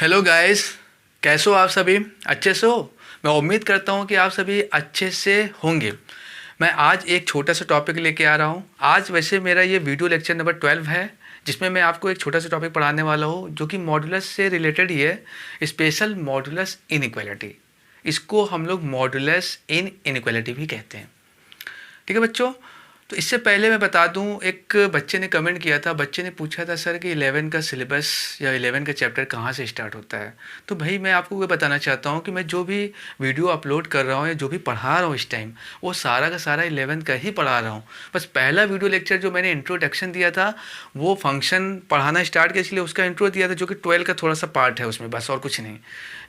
Hello guys, कैसे हो आप सभी? अच्छे से हो? मैं उम्मीद करता हूँ कि आप सभी अच्छे से होंगे। मैं आज एक छोटा सा टॉपिक लेके आ रहा हूँ। आज वैसे मेरा ये वीडियो लेक्चर नंबर 12 है, जिसमें मैं आपको एक छोटा सा टॉपिक पढ़ाने वाला हूँ जो कि मॉडुलस से रिलेटेड ही है। स्पेशल मॉडुलस इनइक्वालिटी, इसको हम लोग मॉडुलस इन इनइक्वालिटी भी कहते हैं। ठीक है बच्चों। तो इससे पहले मैं बता दूं, एक बच्चे ने कमेंट किया था। बच्चे ने पूछा था सर कि 11 का सिलेबस या 11 का चैप्टर कहाँ से स्टार्ट होता है। तो भाई मैं आपको ये बताना चाहता हूँ कि मैं जो भी वीडियो अपलोड कर रहा हूँ या जो भी पढ़ा रहा हूँ इस टाइम, वो सारा का सारा 11 का ही पढ़ा रहा हूँ। बस पहला वीडियो लेक्चर जो मैंने इंट्रोडक्शन दिया था, वो फंक्शन पढ़ाना स्टार्ट किया इसलिए उसका इंट्रो दिया था, जो कि 12 का थोड़ा सा पार्ट है उसमें, बस और कुछ नहीं।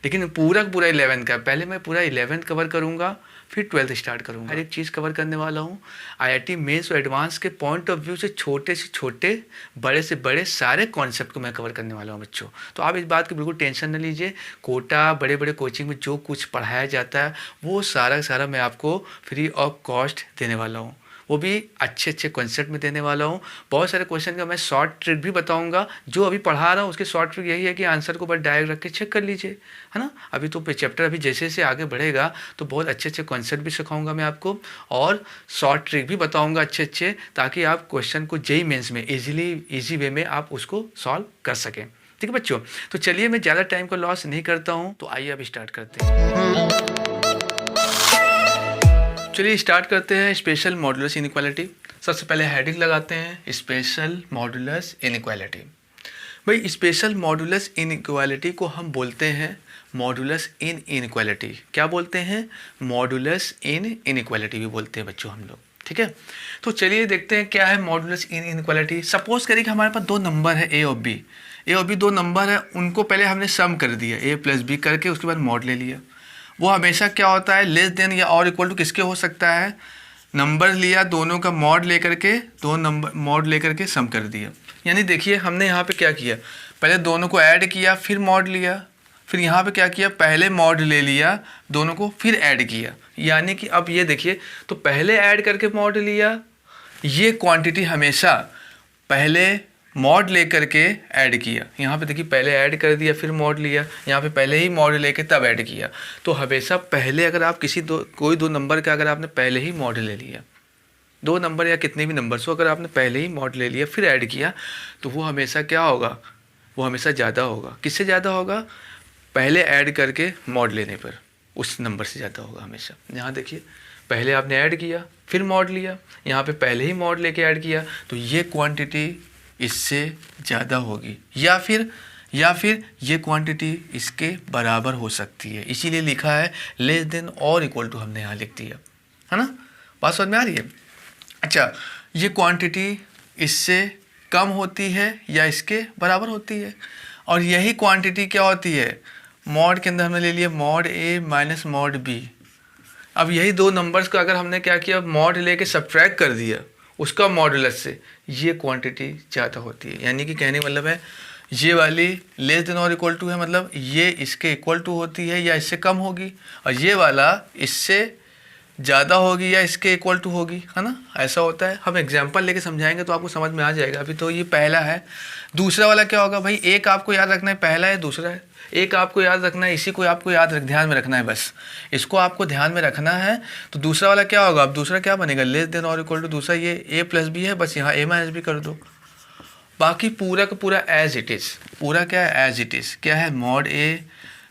लेकिन पूरा पूरा 11 का पहले मैं पूरा 11 कवर करूँगा, फिर 12th स्टार्ट करूँगा। हर एक चीज़ कवर करने वाला हूँ। आईआईटी मेंस और एडवांस के पॉइंट ऑफ व्यू से छोटे से छोटे, बड़े से बड़े सारे कॉन्सेप्ट को मैं कवर करने वाला हूँ बच्चों। तो आप इस बात की बिल्कुल टेंशन न लीजिए। कोटा बड़े बड़े कोचिंग में जो कुछ पढ़ाया जाता है वो सारा का सारा मैं आपको फ्री ऑफ कॉस्ट देने वाला हूँ, वो भी अच्छे अच्छे कॉन्सेप्ट में देने वाला हूँ। बहुत सारे क्वेश्चन का मैं शॉर्ट ट्रिक भी बताऊंगा। जो अभी पढ़ा रहा हूँ उसके शॉर्ट ट्रिक यही है कि आंसर को बस डायरेक्ट रख के चेक कर लीजिए, है ना। अभी तो चैप्टर अभी जैसे जैसे आगे बढ़ेगा तो बहुत अच्छे अच्छे कॉन्सेप्ट भी सिखाऊंगा मैं आपको, और शॉर्ट ट्रिक भी बताऊंगा अच्छे अच्छे, ताकि आप क्वेश्चन को जेईई मेंस में ईजी वे में आप उसको सॉल्व कर सकें। ठीक है बच्चों। तो चलिए मैं ज़्यादा टाइम को लॉस नहीं करता हूँ, तो आइए अब स्टार्ट करते हैं। चलिए स्टार्ट करते हैं स्पेशल मॉडुलस इनइक्वालिटी। सबसे पहले हेडिंग लगाते हैं स्पेशल मॉडुलस इनइक्वालिटी। भाई स्पेशल मॉडुलस इनइक्वालिटी को हम बोलते हैं मॉडुलस इन इनइक्वालिटी। क्या बोलते हैं? मॉडुलस इन इनइक्वालिटी भी बोलते हैं बच्चों हम लोग। ठीक है। तो चलिए देखते हैं क्या है मॉडुलस इन इनइक्वालिटी। सपोज करिए कि हमारे पास दो नंबर है ए और बी। ए और बी दो नंबर है, उनको पहले हमने सम कर दिया ए प्लस बी करके, उसके बाद मॉड ले लिया। वो हमेशा क्या होता है, लेस देन या और इक्वल टू किसके हो सकता है? नंबर लिया, दोनों का मॉड लेकर के, दो नंबर मॉड लेकर के सम कर दिया। यानी देखिए हमने यहाँ पे क्या किया, पहले दोनों को ऐड किया फिर मॉड लिया, फिर यहाँ पे क्या किया, पहले मॉड ले लिया दोनों को फिर ऐड किया। यानी कि अब ये देखिए, तो पहले ऐड करके मॉड लिया, ये क्वांटिटी हमेशा पहले मॉड लेकर के ऐड किया। यहाँ पे देखिए पहले ऐड कर दिया फिर मॉड लिया, यहाँ पे पहले ही मॉड लेके तब ऐड किया। तो हमेशा पहले अगर आप कोई दो नंबर का अगर आपने पहले ही मॉड ले लिया, दो नंबर या कितने भी नंबर हो, अगर आपने पहले ही मॉड ले लिया फिर ऐड किया, तो वो हमेशा क्या होगा, वो हमेशा ज़्यादा होगा। किससे ज़्यादा होगा? पहले ऐड करके मॉड लेने पर उस नंबर से ज़्यादा होगा हमेशा। यहाँ देखिए पहले आपने ऐड किया फिर मॉड लिया, यहाँ पे पहले ही मॉड लेके ऐड किया, तो ये क्वांटिटी इससे ज़्यादा होगी, या फिर ये क्वांटिटी इसके बराबर हो सकती है। इसीलिए लिखा है लेस देन और इक्वल टू, हमने यहाँ लिख दिया, है ना। बात समझ में आ रही है? अच्छा, ये क्वांटिटी इससे कम होती है या इसके बराबर होती है, और यही क्वांटिटी क्या होती है, मॉड के अंदर हमने ले लिया mod a minus mod B. अब यही दो नंबर्स को अगर हमने क्या किया, मॉड लेके सब्ट्रैक्ट कर दिया उसका मॉडुलस से, ये क्वांटिटी ज़्यादा होती है। यानी कि कहने मतलब है ये वाली लेस देन और इक्वल टू है, मतलब ये इसके इक्वल टू होती है या इससे कम होगी, और ये वाला इससे ज़्यादा होगी या इसके इक्वल टू होगी, है ना। ऐसा होता है। हम एग्जांपल लेके समझाएंगे तो आपको समझ में आ जाएगा। अभी तो ये पहला है, दूसरा वाला क्या होगा भाई, एक आपको याद रखना है पहला है दूसरा है, एक आपको याद रखना है, इसी को आपको ध्यान में रखना है, बस इसको आपको ध्यान में रखना है। तो दूसरा वाला क्या होगा, अब दूसरा क्या बनेगा, लेस देन और इक्वल टू, दूसरा ये ए प्लस बी है, बस यहाँ ए माइनस बी कर दो। बाकी पूरा का पूरा एज इट इज़, पूरा क्या है एज इट इज़। क्या है, mod a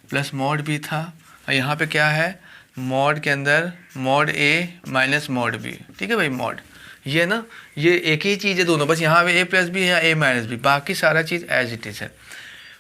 plus mod B था, और यहाँ पे क्या है, मॉड के अंदर mod a minus mod B. ठीक है भाई, मॉड ये ना, ये एक ही चीज़ है दोनों, बस यहाँ पे ए प्लस बी है या ए माइनस बी, बाकी सारा चीज़ एज इट इज़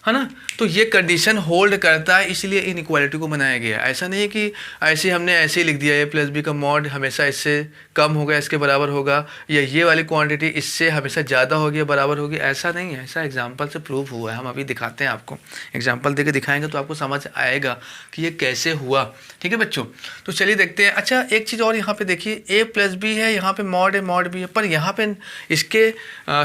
है ना। तो ये कंडीशन होल्ड करता है, इसलिए इनइक्वालिटी को बनाया गया है। ऐसा नहीं है कि ऐसे हमने ऐसे ही लिख दिया ए प्लस बी का मॉड हमेशा इससे कम होगा इसके बराबर होगा, या ये वाली क्वांटिटी इससे हमेशा ज़्यादा होगी बराबर होगी, ऐसा नहीं है। ऐसा एग्जांपल से प्रूव हुआ है। हम अभी दिखाते हैं आपको, एग्जांपल देके दिखाएंगे तो आपको समझ आएगा कि ये कैसे हुआ। ठीक है बच्चों, तो चलिए देखते हैं। अच्छा, एक चीज़ और यहाँ पे देखिए, ए प्लस बी है, यहाँ पे मॉड ए मॉड बी है, पर यहाँ पे इसके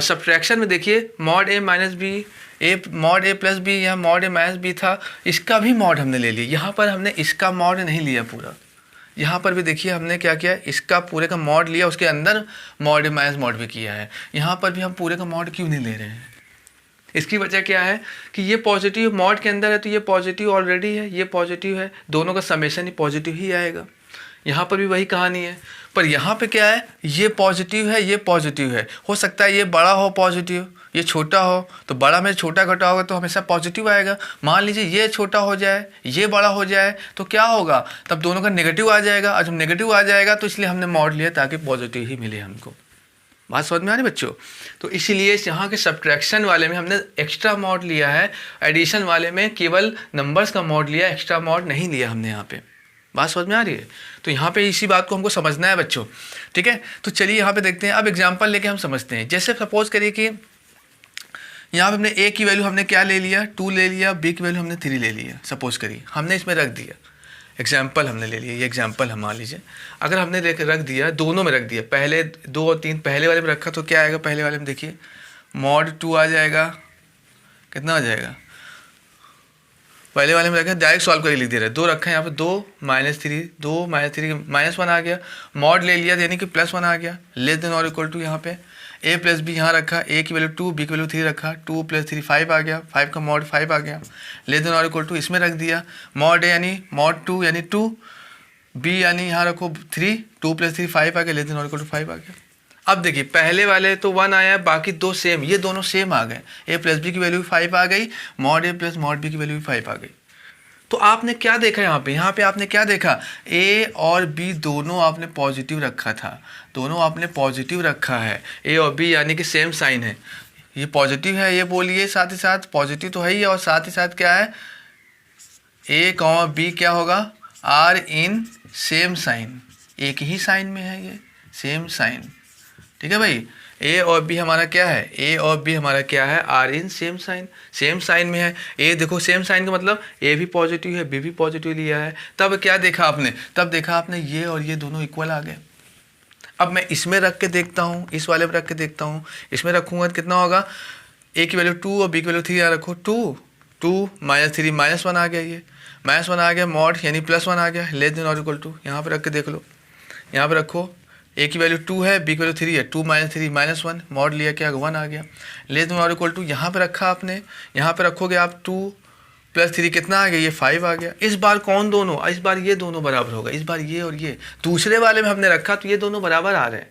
सब्ट्रैक्शन में देखिए mod a minus B, A mod a plus B या मॉड ए माइनस बी था, इसका भी मॉड हमने ले लिया। यहाँ पर हमने इसका मॉड नहीं लिया पूरा, यहाँ पर भी देखिए हमने क्या किया, इसका पूरे का मॉड लिया, उसके अंदर मॉड ए माइनस मॉड भी किया है। यहाँ पर भी हम पूरे का मॉड क्यों नहीं ले रहे हैं, इसकी वजह क्या है कि ये पॉजिटिव मॉड के अंदर है तो ये पॉजिटिव ऑलरेडी है, ये पॉजिटिव है, दोनों का समेशन ही पॉजिटिव ही आएगा। यहाँ पर भी वही कहानी है, पर यहाँ पे क्या है, ये पॉजिटिव है, ये पॉजिटिव है। हो सकता है ये बड़ा हो पॉजिटिव, ये छोटा हो, तो बड़ा में छोटा घटा होगा तो हमेशा पॉजिटिव आएगा। मान लीजिए ये छोटा हो जाए, ये बड़ा हो जाए, तो क्या होगा, तब दोनों का नेगेटिव आ जाएगा। और जब नेगेटिव आ जाएगा तो इसलिए हमने मॉड लिया ताकि पॉजिटिव ही मिले हमको। बात समझ में आ रही बच्चों? तो इसीलिए यहाँ के सब्ट्रैक्शन वाले में हमने एक्स्ट्रा मॉड लिया है, एडिशन वाले में केवल नंबर्स का मॉड लिया, एक्स्ट्रा मॉड नहीं लिया हमने यहाँ पे। बात समझ में आ रही है? तो यहाँ पे इसी बात को हमको समझना है बच्चों, ठीक है। तो चलिए यहाँ पे देखते हैं, अब एग्जांपल लेके हम समझते हैं। जैसे सपोज करिए कि यहाँ पे हमने ए की वैल्यू हमने क्या ले लिया, 2 ले लिया, बी की वैल्यू हमने 3 ले लिया। सपोज करिए हमने इसमें रख दिया, एग्जाम्पल हमने ले लिया, ये एग्जाम्पल हम मान लीजिए। अगर हमने रख दिया, दोनों में रख दिया, पहले 2 और 3 पहले वाले में रखा तो क्या आएगा, पहले वाले में देखिए मॉड 2 आ जाएगा, कितना आ जाएगा, पहले वाले में रखा डायरेक्ट सॉल्व करके लिख दे रहे हैं। 2 रखा है यहाँ पे, 2 -3, 2 -3 -1 आ गया, मॉड ले लिया यानी कि +1 आ गया, लेस देन और इक्वल टू यहाँ पे a + b यहाँ रखा, a की वैल्यू 2, b की वैल्यू 3 रखा, 2 + 3 5 आ गया, 5 का मॉड 5 आ गया, लेस देन और इक्वल टू इसमें रख दिया, मॉड a यानी मॉड 2 यानी 2, b यानी यहाँ रखो 3, 2 + 3 5 आ गया, लेस देन और इक्वल टू 5 आ गया। अब देखिए पहले वाले तो 1 आया, बाकी 2 सेम, ये दोनों सेम आ गए, a + b की वैल्यू 5 आ गई, मॉड a + मॉड b की वैल्यू 5 आ गई। तो आपने क्या देखा यहाँ पे आपने क्या देखा, ए और बी दोनों आपने पॉजिटिव रखा था, दोनों आपने पॉजिटिव रखा है, ए और बी यानी कि सेम साइन है, ये पॉजिटिव है, ये बोलिए साथ ही साथ पॉजिटिव तो है ही, और साथ ही साथ क्या है, ए कॉमा बी क्या होगा, आर इन सेम साइन, एक ही साइन में है ये, सेम साइन, ठीक है भाई। ए और बी हमारा क्या है, ए और बी हमारा क्या है, are in same sign, same sign में है। ए देखो सेम साइन का मतलब ए भी पॉजिटिव है, बी भी पॉजिटिव लिया है, तब क्या देखा आपने, तब देखा आपने ये और ये दोनों इक्वल आ गए। अब मैं इसमें रख के देखता हूँ, इस वाले पर रख के देखता हूँ, इसमें रखूँगा तो कितना होगा, ए की वैल्यू 2 और बी की वैल्यू 3 यहाँ रखो, 2 -3 -1 आ गया, ये -1 आ गया, मॉड यानी +1 आ गया, लेस देन और इक्वल टू यहाँ पर रख के देख लो, यहाँ पर रखो, ए की वैल्यू 2 है, बी की वैल्यू 3 है, 2 -3 -1, मॉड लिया क्या 1 आ गया, लेस देन और इक्वल टू यहाँ पे रखा आपने, यहाँ पे रखोगे आप 2 + 3 कितना आ गया, ये 5 आ गया। इस बार कौन दोनों, इस बार ये दोनों बराबर होगा, इस बार ये और ये, दूसरे वाले में हमने रखा तो ये दोनों बराबर आ रहे हैं,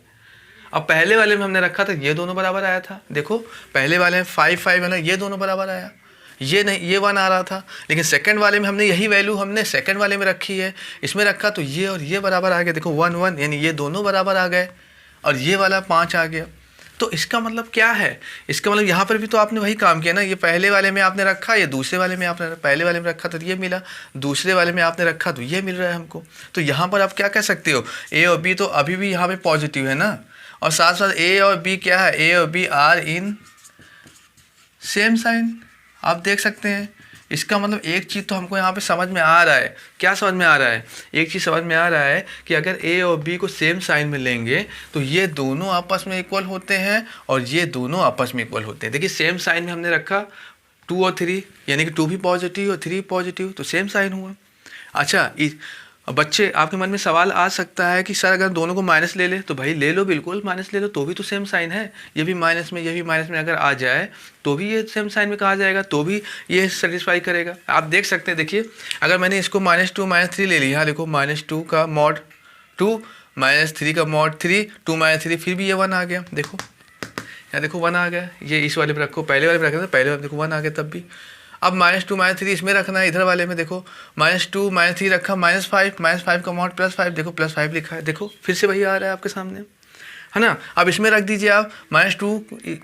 अब पहले वाले में हमने रखा था ये दोनों बराबर आया था, देखो पहले वाले में 5 5 है ना, ये दोनों बराबर आया, ये नहीं, ये 1 आ रहा था, लेकिन सेकंड वाले में हमने यही वैल्यू हमने सेकंड वाले में रखी है, इसमें रखा तो ये और ये बराबर आ गया, देखो 1 1 यानी ये दोनों बराबर आ गए, और ये वाला 5 आ गया। तो इसका मतलब क्या है, इसका मतलब यहाँ पर भी तो आपने वही काम किया ना, ये पहले वाले में आपने रखा, ये दूसरे वाले में आपने, पहले वाले में रखा तो ये मिला, दूसरे वाले में आपने रखा तो ये मिल रहा है हमको। तो यहाँ पर आप क्या कह सकते हो, ए और बी तो अभी भी यहाँ पे पॉजिटिव है ना, और साथ साथ ए और बी क्या है, ए और B are in same sign, आप देख सकते हैं। इसका मतलब एक चीज़ तो हमको यहाँ पे समझ में आ रहा है, क्या समझ में आ रहा है, एक चीज़ समझ में आ रहा है कि अगर ए और बी को सेम साइन में लेंगे तो ये दोनों आपस में इक्वल होते हैं और ये दोनों आपस में इक्वल होते हैं। देखिए सेम साइन में हमने रखा 2 और 3 यानी कि 2 भी पॉजिटिव और 3 पॉजिटिव, तो सेम साइन हुआ। अच्छा बच्चे आपके मन में सवाल आ सकता है कि सर अगर दोनों को माइनस ले ले, तो भाई ले लो, बिल्कुल माइनस ले लो, तो भी तो सेम साइन है, ये भी माइनस में ये भी माइनस में अगर आ जाए तो भी ये सेम साइन में कहा जाएगा, तो भी ये सेटिस्फाई करेगा। आप देख सकते हैं, देखिए अगर मैंने इसको -2 -3 ले लिया, यहाँ देखो -2 का मॉड 2 -3 का मॉड 3 2 -3 फिर भी ये 1 आ गया, देखो यहाँ देखो 1 आ गया, ये इस वाले पर रखो, पहले वाले पर रखा था, पहले वाले देखो 1 आ गया तब भी। अब -2 -3 इसमें रखना है, इधर वाले में देखो -2 -3 रखा, -5 का मॉड +5 देखो +5 लिखा है, देखो फिर से वही आ रहा है आपके सामने, है ना। अब इसमें रख दीजिए आप -2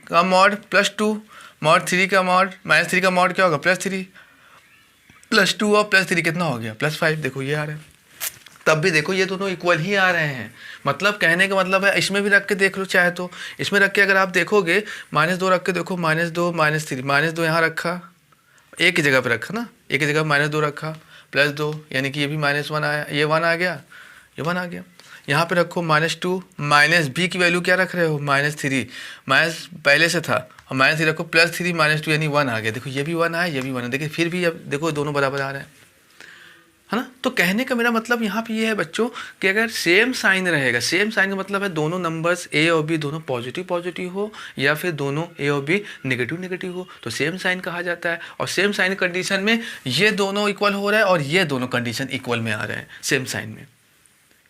का मॉड +2 मॉड 3 का मॉड -3 का मॉड क्या होगा +3 +2 और +3 कितना हो गया +5, देखो ये आ रहा है, तब भी देखो ये दोनों इक्वल ही आ रहे हैं। मतलब कहने का मतलब है इसमें भी रख के देख लो चाहे तो, इसमें रख के अगर आप देखोगे -2 रख के देखो, -2 -3 -2 यहाँ रखा, एक ही जगह पे रखा ना, एक ही जगह -2 रखा +2 यानी कि ये भी -1 आया, ये 1 आ गया, ये 1 आ गया। यहाँ पे रखो -2 -b की वैल्यू क्या रख रहे हो -3 माइनस पहले से था, और -3 रखो +3 -2 यानी 1 आ गया, देखो ये भी 1 आया, ये भी 1 है, देखिए फिर भी अब देखो दोनों बराबर आ रहे हैं, है ना। तो कहने का मेरा मतलब यहाँ पे ये है बच्चों कि अगर सेम साइन रहेगा, सेम साइन का मतलब है दोनों नंबर्स ए और बी दोनों पॉजिटिव पॉजिटिव हो या फिर दोनों ए और बी नेगेटिव नेगेटिव हो तो सेम साइन कहा जाता है। और सेम साइन कंडीशन में ये दोनों इक्वल हो रहा है और ये दोनों कंडीशन इक्वल में आ रहे हैं सेम साइन में।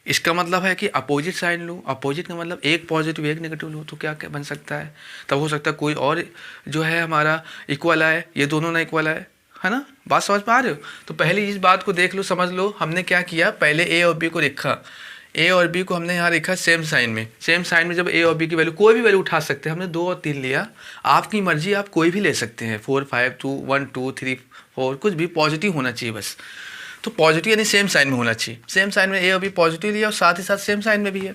इसका मतलब है कि अपोजिट साइन लूँ, अपोजिट का मतलब एक पॉजिटिव एक नेगेटिव लूँ तो क्या क्या बन सकता है, तब हो सकता है कोई और जो है हमारा इक्वल आए, ये दोनों ना इक्वल आए, है ना। बात समझ पा रहे हो। तो पहले इस बात को देख लो, समझ लो हमने क्या किया, पहले ए और बी को देखा, ए और बी को हमने यहाँ देखा सेम साइन में। सेम साइन में जब ए और बी की वैल्यू कोई भी वैल्यू उठा सकते हैं, हमने 2 और 3 लिया, आपकी मर्जी, आप कोई भी ले सकते हैं, 4 5 2 1 2 3 4, कुछ भी पॉजिटिव होना चाहिए बस। तो पॉजिटिव यानी सेम साइन में होना चाहिए। सेम साइन में ए और बी पॉजिटिव लिया और साथ ही साथ सेम साइन में भी है।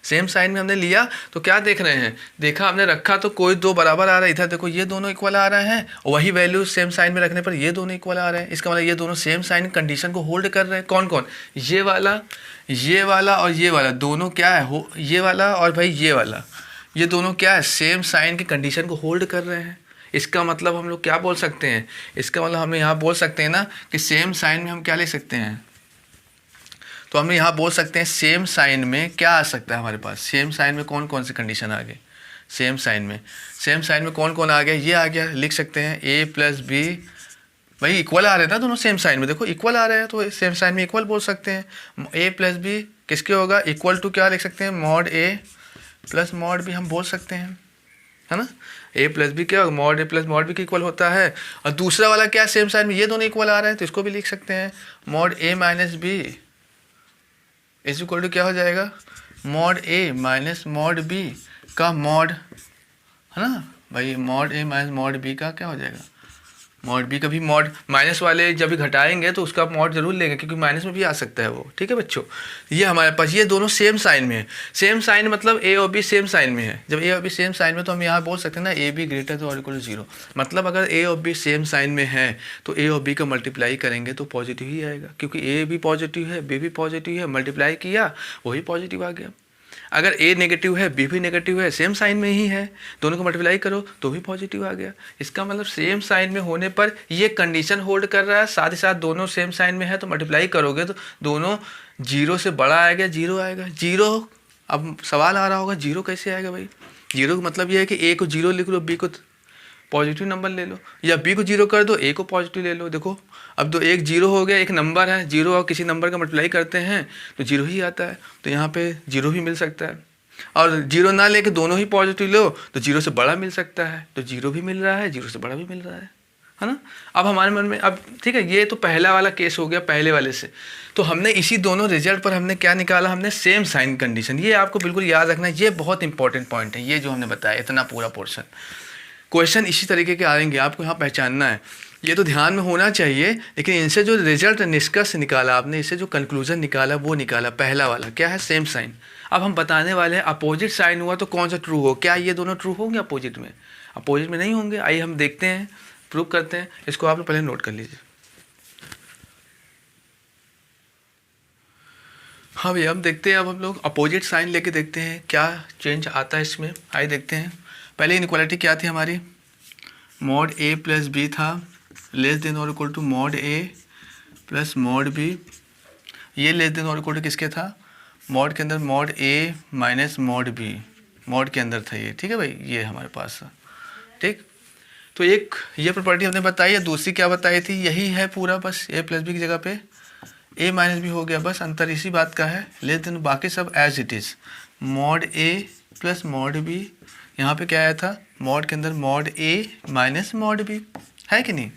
सेम साइन में हमने लिया तो क्या देख रहे हैं, देखा हमने रखा तो कोई 2 बराबर आ रहा है, इधर देखो ये दोनों इक्वल आ रहे हैं और वही वैल्यू सेम साइन में रखने पर ये दोनों इक्वल आ रहे हैं। इसका मतलब ये दोनों सेम साइन कंडीशन को होल्ड कर रहे हैं। कौन कौन, ये वाला और ये वाला दोनों क्या है हो, ये वाला और भाई ये वाला, ये दोनों क्या है, सेम साइन की कंडीशन को होल्ड कर रहे हैं। इसका मतलब हम लोग क्या बोल सकते हैं, इसका मतलब हमें यहाँ बोल सकते हैं ना कि सेम साइन में हम क्या ले सकते हैं, तो हम यहाँ बोल सकते हैं सेम साइन में क्या आ सकता है हमारे पास, सेम साइन में कौन कौन सी कंडीशन आ गई, सेम साइन में कौन कौन आ गया, ये आ गया, लिख सकते हैं ए प्लस बी, भाई इक्वल आ रहे हैं ना दोनों सेम साइन में, देखो इक्वल आ रहे हैं तो सेम साइन में इक्वल बोल सकते हैं। ए प्लस बी किसके होगा, इक्वल टू क्या लिख सकते हैं, mod a plus mod B हम बोल सकते हैं, है ना। ए प्लस बी क्या, mod a plus mod B के इक्वल होता है। और दूसरा वाला क्या, सेम साइन में ये दोनों इक्वल आ रहे हैं तो इसको भी लिख सकते हैं mod a minus b is equal to क्या हो जाएगा, mod a minus mod b का मॉड, है ना भाई, mod a minus mod b का क्या हो जाएगा, मॉड बी का भी मॉड, माइनस वाले जब भी घटाएंगे तो उसका मॉड जरूर लेंगे क्योंकि माइनस में भी आ सकता है वो, ठीक है बच्चों। ये हमारे पास ये दोनों सेम साइन में है। सेम साइन मतलब ए और बी सेम साइन में है। जब ए और बी सेम साइन में तो हम यहाँ बोल सकते हैं ना ए बी ग्रेटर देन और इक्वल टू 0। मतलब अगर ए और बी सेम साइन में है तो ए और बी का मल्टीप्लाई करेंगे तो पॉजिटिव ही आएगा, क्योंकि ए भी पॉजिटिव है बी भी पॉजिटिव है, मल्टीप्लाई किया वही पॉजिटिव आ गया। अगर ए नेगेटिव है बी भी नेगेटिव है, सेम साइन में ही है, दोनों को मल्टीप्लाई करो तो भी पॉजिटिव आ गया। इसका मतलब सेम साइन में होने पर ये कंडीशन होल्ड कर रहा है, साथ ही साथ दोनों सेम साइन में है तो मल्टीप्लाई करोगे तो दोनों 0 से बड़ा आएगा, 0 आएगा। 0 अब सवाल आ रहा होगा 0 कैसे आएगा भाई, 0 का मतलब ये है कि ए को 0 लिख लो, बी को पॉजिटिव नंबर ले लो, या बी को 0 कर दो ए को पॉजिटिव ले लो। देखो अब तो एक 0 हो गया, एक नंबर है 0 और किसी नंबर का मल्टीप्लाई करते हैं तो 0 ही आता है, तो यहाँ पे 0 भी मिल सकता है। और 0 ना लेके दोनों ही पॉजिटिव लो तो 0 से बड़ा मिल सकता है, तो 0 भी मिल रहा है 0 से बड़ा भी मिल रहा है ना। अब हमारे मन में अब ठीक है, ये तो पहला वाला केस हो गया पहले वाले से। तो हमने इसी दोनों रिजल्ट पर हमने क्या निकाला, हमने सेम साइन कंडीशन। ये आपको बिल्कुल याद रखना है, ये बहुत इंपॉर्टेंट पॉइंट है, ये जो हमने बताया इतना पूरा पोर्शन। क्वेश्चन इसी तरीके के आएंगे, आपको यहाँ पहचानना है, ये तो ध्यान में होना चाहिए। लेकिन इनसे जो रिजल्ट निष्कर्ष निकाला आपने, इससे जो कंक्लूजन निकाला वो निकाला पहला वाला क्या है, सेम साइन। अब हम बताने वाले हैं अपोजिट साइन हुआ तो कौन सा ट्रू हो, क्या ये दोनों ट्रू होंगे अपोजिट में, अपोजिट में नहीं होंगे। आइए हम देखते हैं, प्रूव करते हैं। इसको आप लोग पहले नोट कर लीजिए। हाँ भैया हम देखते हैं, अब हम लोग अपोजिट साइन लेके देखते हैं क्या चेंज आता है इसमें। आइए देखते हैं। पहले इनइक्वालिटी क्या थी हमारी, मॉड ए प्लस बी था लेस देन और equal to mod a plus mod b. ये लेस देन और इक्वल टू किसके था, मॉड के अंदर mod a minus mod b, mod के अंदर था ये, ठीक है भाई, ये हमारे पास ठीक। तो एक ये प्रॉपर्टी हमने बताई है, दूसरी क्या बताई थी, यही है पूरा, बस ए प्लस बी की जगह पे ए माइनस बी हो गया, बस अंतर इसी बात का है। लेस देन बाकी सब as it is, mod a plus mod b, यहाँ पे क्या आया था, मॉड के अंदर mod a minus mod b, है कि नहीं।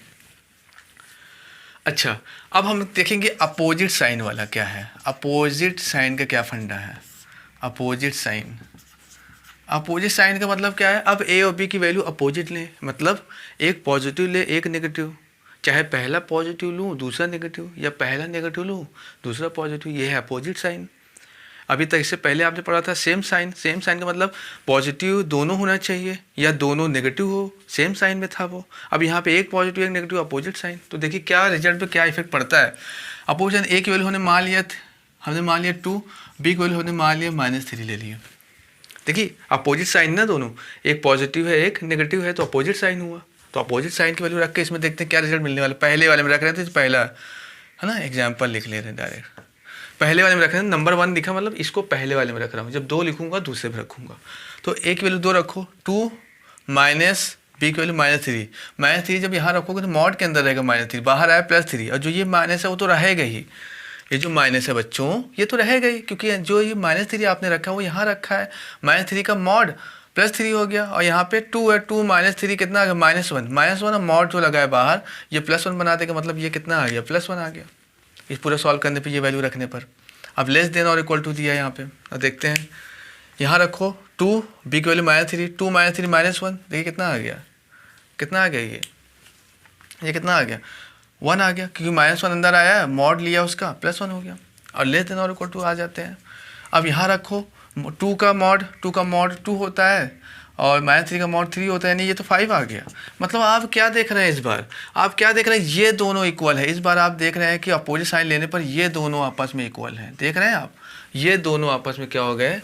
अच्छा अब हम देखेंगे अपोजिट साइन वाला क्या है। अपोजिट साइन का क्या फंडा है, अपोजिट साइन, अपोजिट साइन का मतलब क्या है, अब ए और बी की वैल्यू अपोजिट लें, मतलब एक पॉजिटिव ले एक नेगेटिव, चाहे पहला पॉजिटिव लूँ दूसरा नेगेटिव, या पहला नेगेटिव लूँ दूसरा पॉजिटिव, ये है अपोजिट साइन। अभी तक इससे पहले आपने पढ़ा था सेम साइन। सेम साइन का मतलब पॉजिटिव दोनों होना चाहिए या दोनों नेगेटिव हो, सेम साइन में था वो। अब यहाँ पे एक पॉजिटिव एक नेगेटिव, अपोजिट साइन। तो देखिए क्या रिजल्ट पे क्या इफेक्ट पड़ता है। अपोजिट ए की वैल्यू हमने मान लिया, हमने मान लिया 2, बी की वैल्यू हमने मान लिया -3 ले लिया। देखिए अपोजिट साइन ना दोनों, एक पॉजिटिव है एक नेगेटिव है तो अपोजिट साइन हुआ। तो अपोजिट साइन की वैल्यू रख के इसमें देखते हैं क्या रिजल्ट मिलने वाला। पहले वाले में रख रहे थे पहला, है ना, एग्जाम्पल लिख ले रहे हैं डायरेक्ट। पहले वाले में रख रहे हैं, नंबर 1 लिखा मतलब इसको पहले वाले में रख रहा हूँ, जब 2 लिखूंगा दूसरे में रखूंगा। तो ए की वैल्यू 2 रखो, 2 माइनस बी की वैल्यू -3। -3 जब यहाँ रखोगे तो मॉड के अंदर रहेगा -3, बाहर आया +3, और जो ये माइनस है वो तो रहेगा ही। ये जो माइनस है बच्चों ये तो रहेगा ही, क्योंकि जो ये -3 आपने रखा है वो यहाँ रखा है। -3 का मॉड +3 हो गया, और यहाँ पे 2 है, 2 -3 कितना आ गया, -1 और मॉड जो लगा है बाहर ये +1 बना देगा, मतलब ये कितना आ गया, +1 आ गया इस पूरा सॉल्व करने पे, ये वैल्यू रखने पर। अब लेस देन और इक्वल टू दिया है यहाँ पे, अब देखते हैं यहाँ रखो 2 बी की वैल्यू -3, 2 -3 -1, देखिए कितना आ गया, कितना आ गया, ये कितना आ गया, 1 आ गया, क्योंकि -1 अंदर आया है, मॉड लिया उसका, +1 हो गया, और लेस देन और इक्वल टू आ जाते हैं। अब यहाँ रखो 2 का मॉड 2 होता है, और -3 का मॉड 3 होता है, नहीं ये तो 5 आ गया। मतलब आप क्या देख रहे हैं इस बार, आप क्या देख रहे हैं, ये दोनों इक्वल है। इस बार आप देख रहे हैं कि अपोजिट साइन लेने पर ये दोनों आपस में इक्वल हैं, देख रहे हैं आप, ये दोनों आपस में क्या हो गए,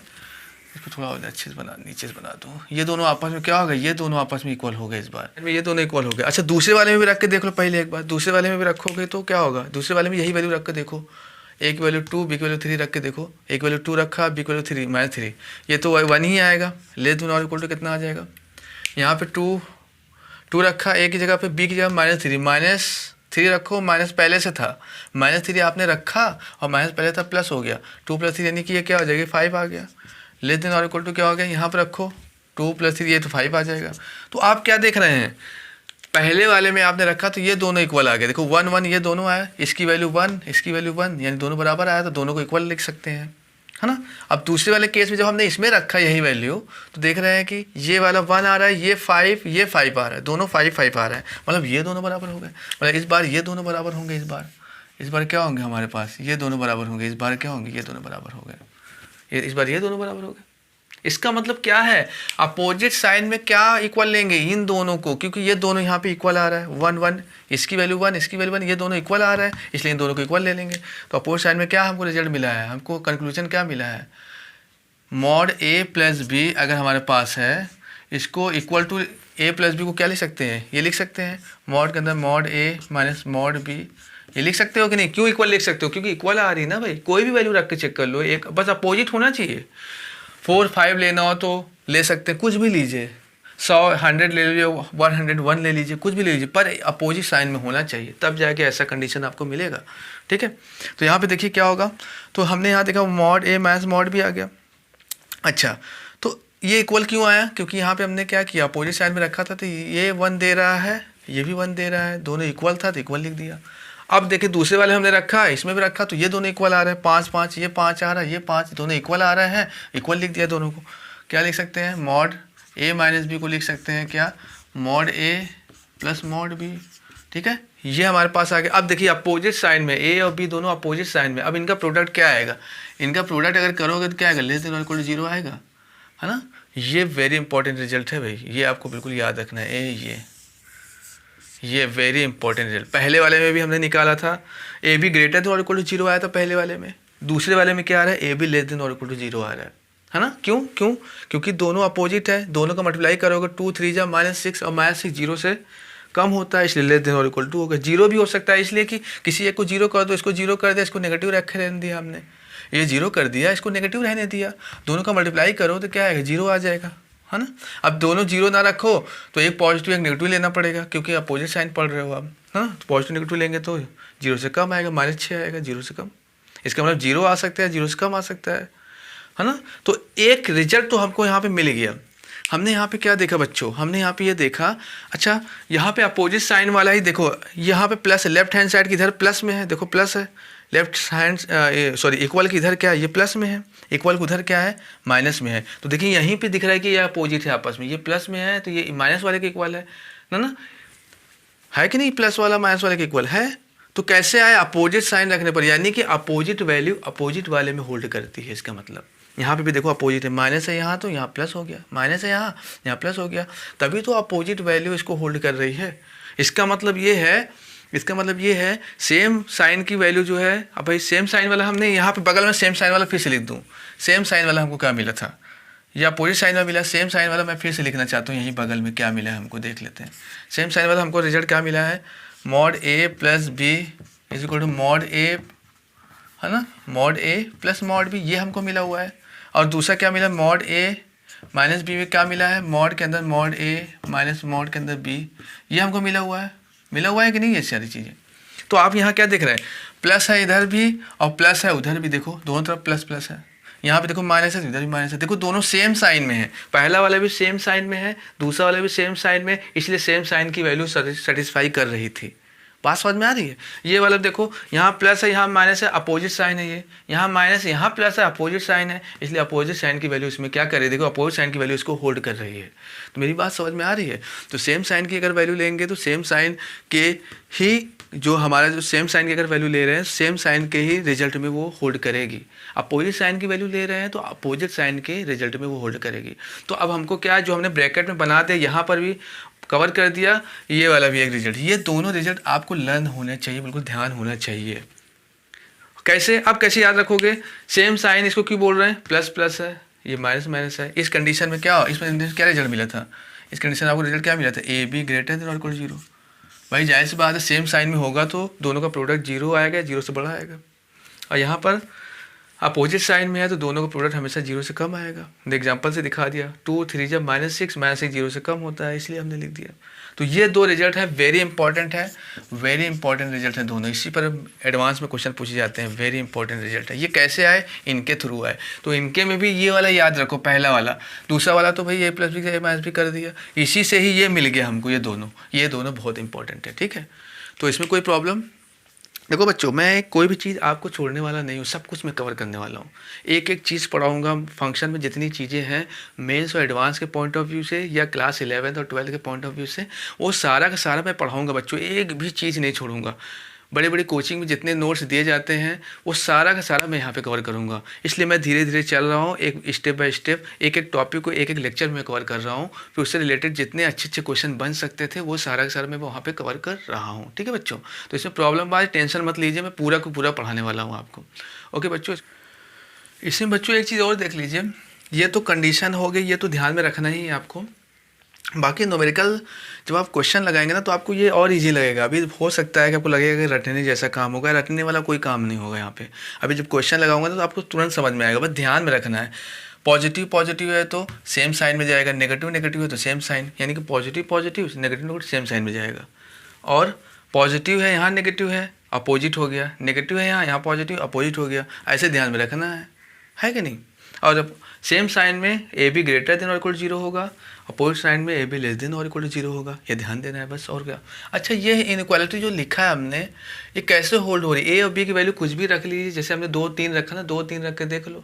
इसको थोड़ा और अच्छे से नीचे से बना दूँ, ये दोनों आपस में क्या हो गए, ये दोनों आपस में इक्वल हो गए इस बार, ये दोनों इक्वल हो गए। अच्छा दूसरे वाले में भी रख के देख लो पहले एक बार, दूसरे वाले में भी रखोगे तो क्या होगा, दूसरे वाले में यही वैल्यू रख के देखो, ए की वैल्यू 2 बी की वैल्यू 3 रख के देखो, ए की वैल्यू 2 रखा, बी की वैल्यू 3 -3, ये तो 1 ही आएगा, लेस देन और इक्वल टू कितना आ जाएगा, यहाँ पे 2 रखा, ए की जगह पे बी की जगह -3 रखो, माइनस पहले से था, -3 आपने रखा और माइनस पहले था, प्लस हो गया, 2 + 3 यानी कि ये क्या हो जाएगा, 5 आ गया। लेस देन और इक्वल टू क्या हो गया, यहाँ पर रखो 2 + 3, ये तो 5 आ जाएगा। तो आप क्या देख रहे हैं, पहले वाले में आपने रखा तो ये दोनों इक्वल आ गए, देखो 1 1 ये दोनों आया, इसकी वैल्यू 1 इसकी वैल्यू 1, यानी दोनों बराबर आया, तो दोनों को इक्वल लिख सकते हैं, है ना। अब दूसरे वाले केस में जब हमने इसमें रखा यही वैल्यू, तो देख रहे हैं कि ये वाला 1 आ रहा है, ये 5 आ रहा है, दोनों 5 आ रहा है, मतलब ये दोनों बराबर हो गए। मतलब इस बार ये दोनों बराबर होंगे, इस बार क्या होंगे हमारे पास, ये दोनों बराबर होंगे, इस बार क्या होंगे, ये दोनों बराबर हो गए, इस बार ये दोनों बराबर हो गए। इसका मतलब क्या है, अपोजिट साइन में क्या इक्वल लेंगे, इन दोनों को, क्योंकि ये दोनों यहाँ पे इक्वल आ रहा है, 1 1 इसकी वैल्यू 1 इसकी वैल्यू 1, ये दोनों इक्वल आ रहा है, इसलिए इन दोनों को इक्वल ले लेंगे। तो अपोजिट साइन में क्या हमको रिजल्ट मिला है, हमको कंक्लूजन क्या मिला है, मॉड ए प्लस बी अगर हमारे पास है, इसको equal to a plus b को क्या लिख सकते हैं, ये लिख सकते हैं, मॉड के अंदर mod a minus mod b, ये लिख सकते हो कि नहीं, क्यों इक्वल लिख सकते हो, क्योंकि इक्वल आ रही है ना भाई, कोई भी वैल्यू रख के चेक कर लो, एक बस अपोजिट होना चाहिए। 4 5 लेना हो तो ले सकते हैं, कुछ भी लीजिए, 100 100 ले लीजिए, 101 ले लीजिए, कुछ भी ले लीजिए, पर अपोजिट साइन में होना चाहिए, तब जाके ऐसा कंडीशन आपको मिलेगा, ठीक है। तो यहाँ पे देखिए क्या होगा, तो हमने यहाँ देखा mod a minus mod B आ गया। अच्छा तो ये इक्वल क्यों आया, क्योंकि यहाँ पे हमने क्या किया, अपोजिट साइन में रखा था, तो ये 1 दे रहा है, ये भी 1 दे रहा है, दोनों इक्वल था तो इक्वल लिख दिया। अब देखिए दूसरे वाले हमने रखा है, इसमें भी रखा, तो ये दोनों इक्वल आ रहे हैं, 5 5 ये 5 आ रहा है, ये 5, दोनों इक्वल आ रहे हैं, इक्वल लिख दिया दोनों को। क्या लिख सकते हैं, मॉड ए माइनस बी को लिख सकते हैं क्या, mod a plus mod B, ठीक है, ये हमारे पास आ गया। अब देखिए अपोजिट साइन में ए और बी दोनों अपोजिट साइन में, अब इनका प्रोडक्ट क्या आएगा, इनका प्रोडक्ट अगर करोगे तो क्या आएगा, लेस देन और इक्वल टू 0 आएगा, है ना। ये वेरी इंपॉर्टेंट रिजल्ट है भाई, ये आपको बिल्कुल याद रखना है, ये वेरी इंपॉर्टेंट रिजल्ट। पहले वाले में भी हमने निकाला था, ए बी ग्रेटर देन और इक्वल टू 0 आया था पहले वाले में, दूसरे वाले में क्या आ रहा है, ए बी लेस देन और इक्वल टू 0 आ रहा है ना। क्यों, क्योंकि दोनों अपोजिट है, दोनों का मल्टीप्लाई करोगे 2 3 जा -6, और -6 0 से कम होता है, इसलिए लेस देन और इक्वल टू होगा। 0 भी हो सकता है, इसलिए कि किसी एक को 0 कर दो, इसको 0 कर दिया, इसको नेगेटिव रखे रहने दिया हमने, ये 0 कर दिया, इसको नेगेटिव रहने दिया, दोनों का मल्टीप्लाई करो तो क्या आएगा, 0 आ जाएगा, है ना। अब दोनों 0 ना रखो तो एक पॉजिटिव एक नेगेटिव लेना पड़ेगा, क्योंकि अपोजिट साइन पढ़ रहे हो आप, है ना। तो पॉजिटिव नेगेटिव लेंगे तो 0 से कम आएगा, -6 आएगा, 0 से कम, इसका मतलब 0 आ सकता है, 0 से कम आ सकता है ना। तो एक रिजल्ट तो हमको यहाँ पे मिल गया। हमने यहाँ पे क्या देखा बच्चों, हमने यहाँ पे ये देखा, अच्छा यहाँ पे अपोजिट साइन वाला ही देखो, यहाँ पे प्लस है, लेफ्ट हैंड साइड की इधर प्लस में है, देखो प्लस है, लेफ्ट हैंड सॉरी इक्वल की इधर क्या है, ये प्लस में है, इक्वल उधर क्या है, माइनस में है। तो देखिए यहीं पे दिख रहा है कि ये अपोजिट है आपस में, ये प्लस में है तो ये माइनस वाले के इक्वल है ना, है कि नहीं, प्लस वाला माइनस वाले के इक्वल है। तो कैसे आए, अपोजिट साइन रखने पर, यानी कि अपोजिट वैल्यू अपोजिट वाले में होल्ड करती है। इसका मतलब यहाँ पे भी देखो अपोजिट है, माइनस है यहाँ तो यहाँ प्लस हो गया, माइनस है यहाँ प्लस हो गया, तभी तो अपोजिट वैल्यू इसको होल्ड कर रही है। इसका मतलब ये है सेम साइन की वैल्यू जो है, अब भाई सेम साइन वाला हमने यहाँ पे बगल में सेम साइन वाला फिर से लिख दूँ, सेम साइन वाला हमको क्या मिला था, या अपोजिट साइन वाला मिला, सेम साइन वाला मैं फिर से लिखना चाहता हूँ, यहीं बगल में क्या मिला है हमको देख लेते हैं। सेम साइन वाला हमको रिजल्ट क्या मिला है, mod a plus b is equal to mod a, है ना, mod a plus mod b, ये हमको मिला हुआ है। और दूसरा क्या मिला, मॉड ए माइनस बी में क्या मिला है, मॉड के अंदर मॉड ए माइनस मॉड के अंदर बी, ये हमको मिला हुआ है कि नहीं ये सारी चीज़ें। तो आप यहाँ क्या देख रहे हैं, प्लस है इधर भी और प्लस है उधर भी, देखो दोनों तरफ प्लस प्लस है। यहाँ पे देखो माइनस है, इधर भी माइनस है, देखो दोनों सेम साइन में है, पहला वाला भी सेम साइन में है, दूसरा वाला भी सेम साइन में, इसलिए सेम साइन की वैल्यू सेटिस्फाई कर रही थी। बात समझ में आ रही है। ये वाला देखो यहाँ प्लस है यहाँ माइनस है, अपोजिट साइन है, ये यहाँ माइनस है यहाँ प्लस है, अपोजिट साइन है, इसलिए अपोजिट साइन की वैल्यू इसमें क्या कर रही है, देखो अपोजिट साइन की वैल्यू इसको होल्ड कर रही है। तो मेरी बात समझ में आ रही है। तो सेम साइन की अगर वैल्यू लेंगे तो सेम साइन के ही जो हमारा जो सेम साइन की अगर वैल्यू ले रहे हैं सेम साइन के ही रिजल्ट में वो होल्ड करेगी। अपोजिट साइन की वैल्यू ले रहे हैं तो अपोजिट साइन के रिजल्ट में वो होल्ड करेगी। तो अब हमको क्या जो हमने ब्रैकेट में बना दिया यहाँ पर भी कवर कर दिया, ये वाला भी एक रिजल्ट, ये दोनों रिजल्ट आपको लर्न होने चाहिए, बिल्कुल ध्यान होना चाहिए। कैसे, आप कैसे याद रखोगे, सेम साइन इसको क्यों बोल रहे हैं, प्लस प्लस है, ये माइनस माइनस है, इस कंडीशन में क्या, इसमें क्या रिजल्ट मिला था, इस कंडीशन में आपको रिजल्ट क्या मिला था, ए बी ग्रेटर देन और इक्वल टू जीरो। भाई जाहिर सी बात है सेम साइन में होगा तो दोनों का प्रोडक्ट जीरो आएगा, जीरो से बड़ा आएगा। और यहाँ पर अपोजिट साइन में है तो दोनों का प्रोडक्ट हमेशा जीरो से कम आएगा। एग्जांपल से दिखा दिया, 2 3 जब -6, -6 जीरो से कम होता है, इसलिए हमने लिख दिया। तो ये दो रिजल्ट है, वेरी इंपॉर्टेंट है, वेरी इंपॉर्टेंट रिजल्ट है दोनों। इसी पर एडवांस में क्वेश्चन पूछे जाते हैं, वेरी इंपॉर्टेंट रिजल्ट है। ये कैसे आए, इनके थ्रू आए, तो इनके में भी ये वाला याद रखो, पहला वाला। दूसरा वाला तो भाई ए प्लस बी ए माइनस बी कर दिया, इसी से ही ये मिल गया हमको, ये दोनों बहुत इंपॉर्टेंट है, ठीक है। तो इसमें कोई प्रॉब्लम, देखो बच्चों मैं कोई भी चीज़ आपको छोड़ने वाला नहीं हूँ, सब कुछ मैं कवर करने वाला हूँ। एक एक चीज़ पढ़ाऊँगा, फंक्शन में जितनी चीज़ें हैं मेंस और एडवांस के पॉइंट ऑफ व्यू से या क्लास 11 और 12 के पॉइंट ऑफ व्यू से, वो सारा का सारा मैं पढ़ाऊँगा बच्चों, एक भी चीज़ नहीं छोड़ूंगा। बड़े बड़ी कोचिंग में जितने नोट्स दिए जाते हैं वो सारा का सारा मैं यहाँ पे कवर करूँगा। इसलिए मैं धीरे धीरे चल रहा हूँ, एक स्टेप बाय स्टेप, एक एक टॉपिक को एक एक लेक्चर में कवर कर रहा हूँ। फिर उससे रिलेटेड जितने अच्छे अच्छे क्वेश्चन बन सकते थे वो सारा का सारा मैं वहाँ पे कवर कर रहा हूँ, ठीक है बच्चों। तो इसमें प्रॉब्लम बात टेंशन मत लीजिए, मैं पूरा को पूरा पढ़ाने वाला हूँ आपको, ओके बच्चों। इसमें बच्चों एक चीज़ और देख लीजिए, ये तो कंडीशन हो गई, ये तो ध्यान में रखना ही है आपको। बाकी न्यूमेरिकल जब आप क्वेश्चन लगाएंगे ना तो आपको ये और इजी लगेगा। अभी हो सकता है कि आपको लगेगा कि रटने जैसा काम होगा, रटने वाला कोई काम नहीं होगा यहाँ पे। अभी जब क्वेश्चन लगाऊंगा तो आपको तुरंत समझ में आएगा, बस ध्यान में रखना है। पॉजिटिव पॉजिटिव है तो सेम साइन में जाएगा, नेगेटिव नेगेटिव है तो सेम साइन, यानी कि positive positive negative negative same sign में जाएगा। और पॉजिटिव है यहाँ नेगेटिव है, अपोजिट हो गया, नेगेटिव है यहाँ पॉजिटिव अपोजिट हो गया, ऐसे ध्यान में रखना है कि नहीं। और जब सेम साइन में ए बी ग्रेटर देन और इक्वल टू जीरो होगा, अपोजिट साइन में ए बी लेस देन और इक्वल टू जीरो होगा, ये ध्यान देना है बस, और क्या। अच्छा ये इनइक्वालिटी जो लिखा है हमने, ये कैसे होल्ड हो रही है, ए और बी की वैल्यू कुछ भी रख लीजिए, जैसे हमने 2 3 रखा ना, 2 3 रख के देख लो,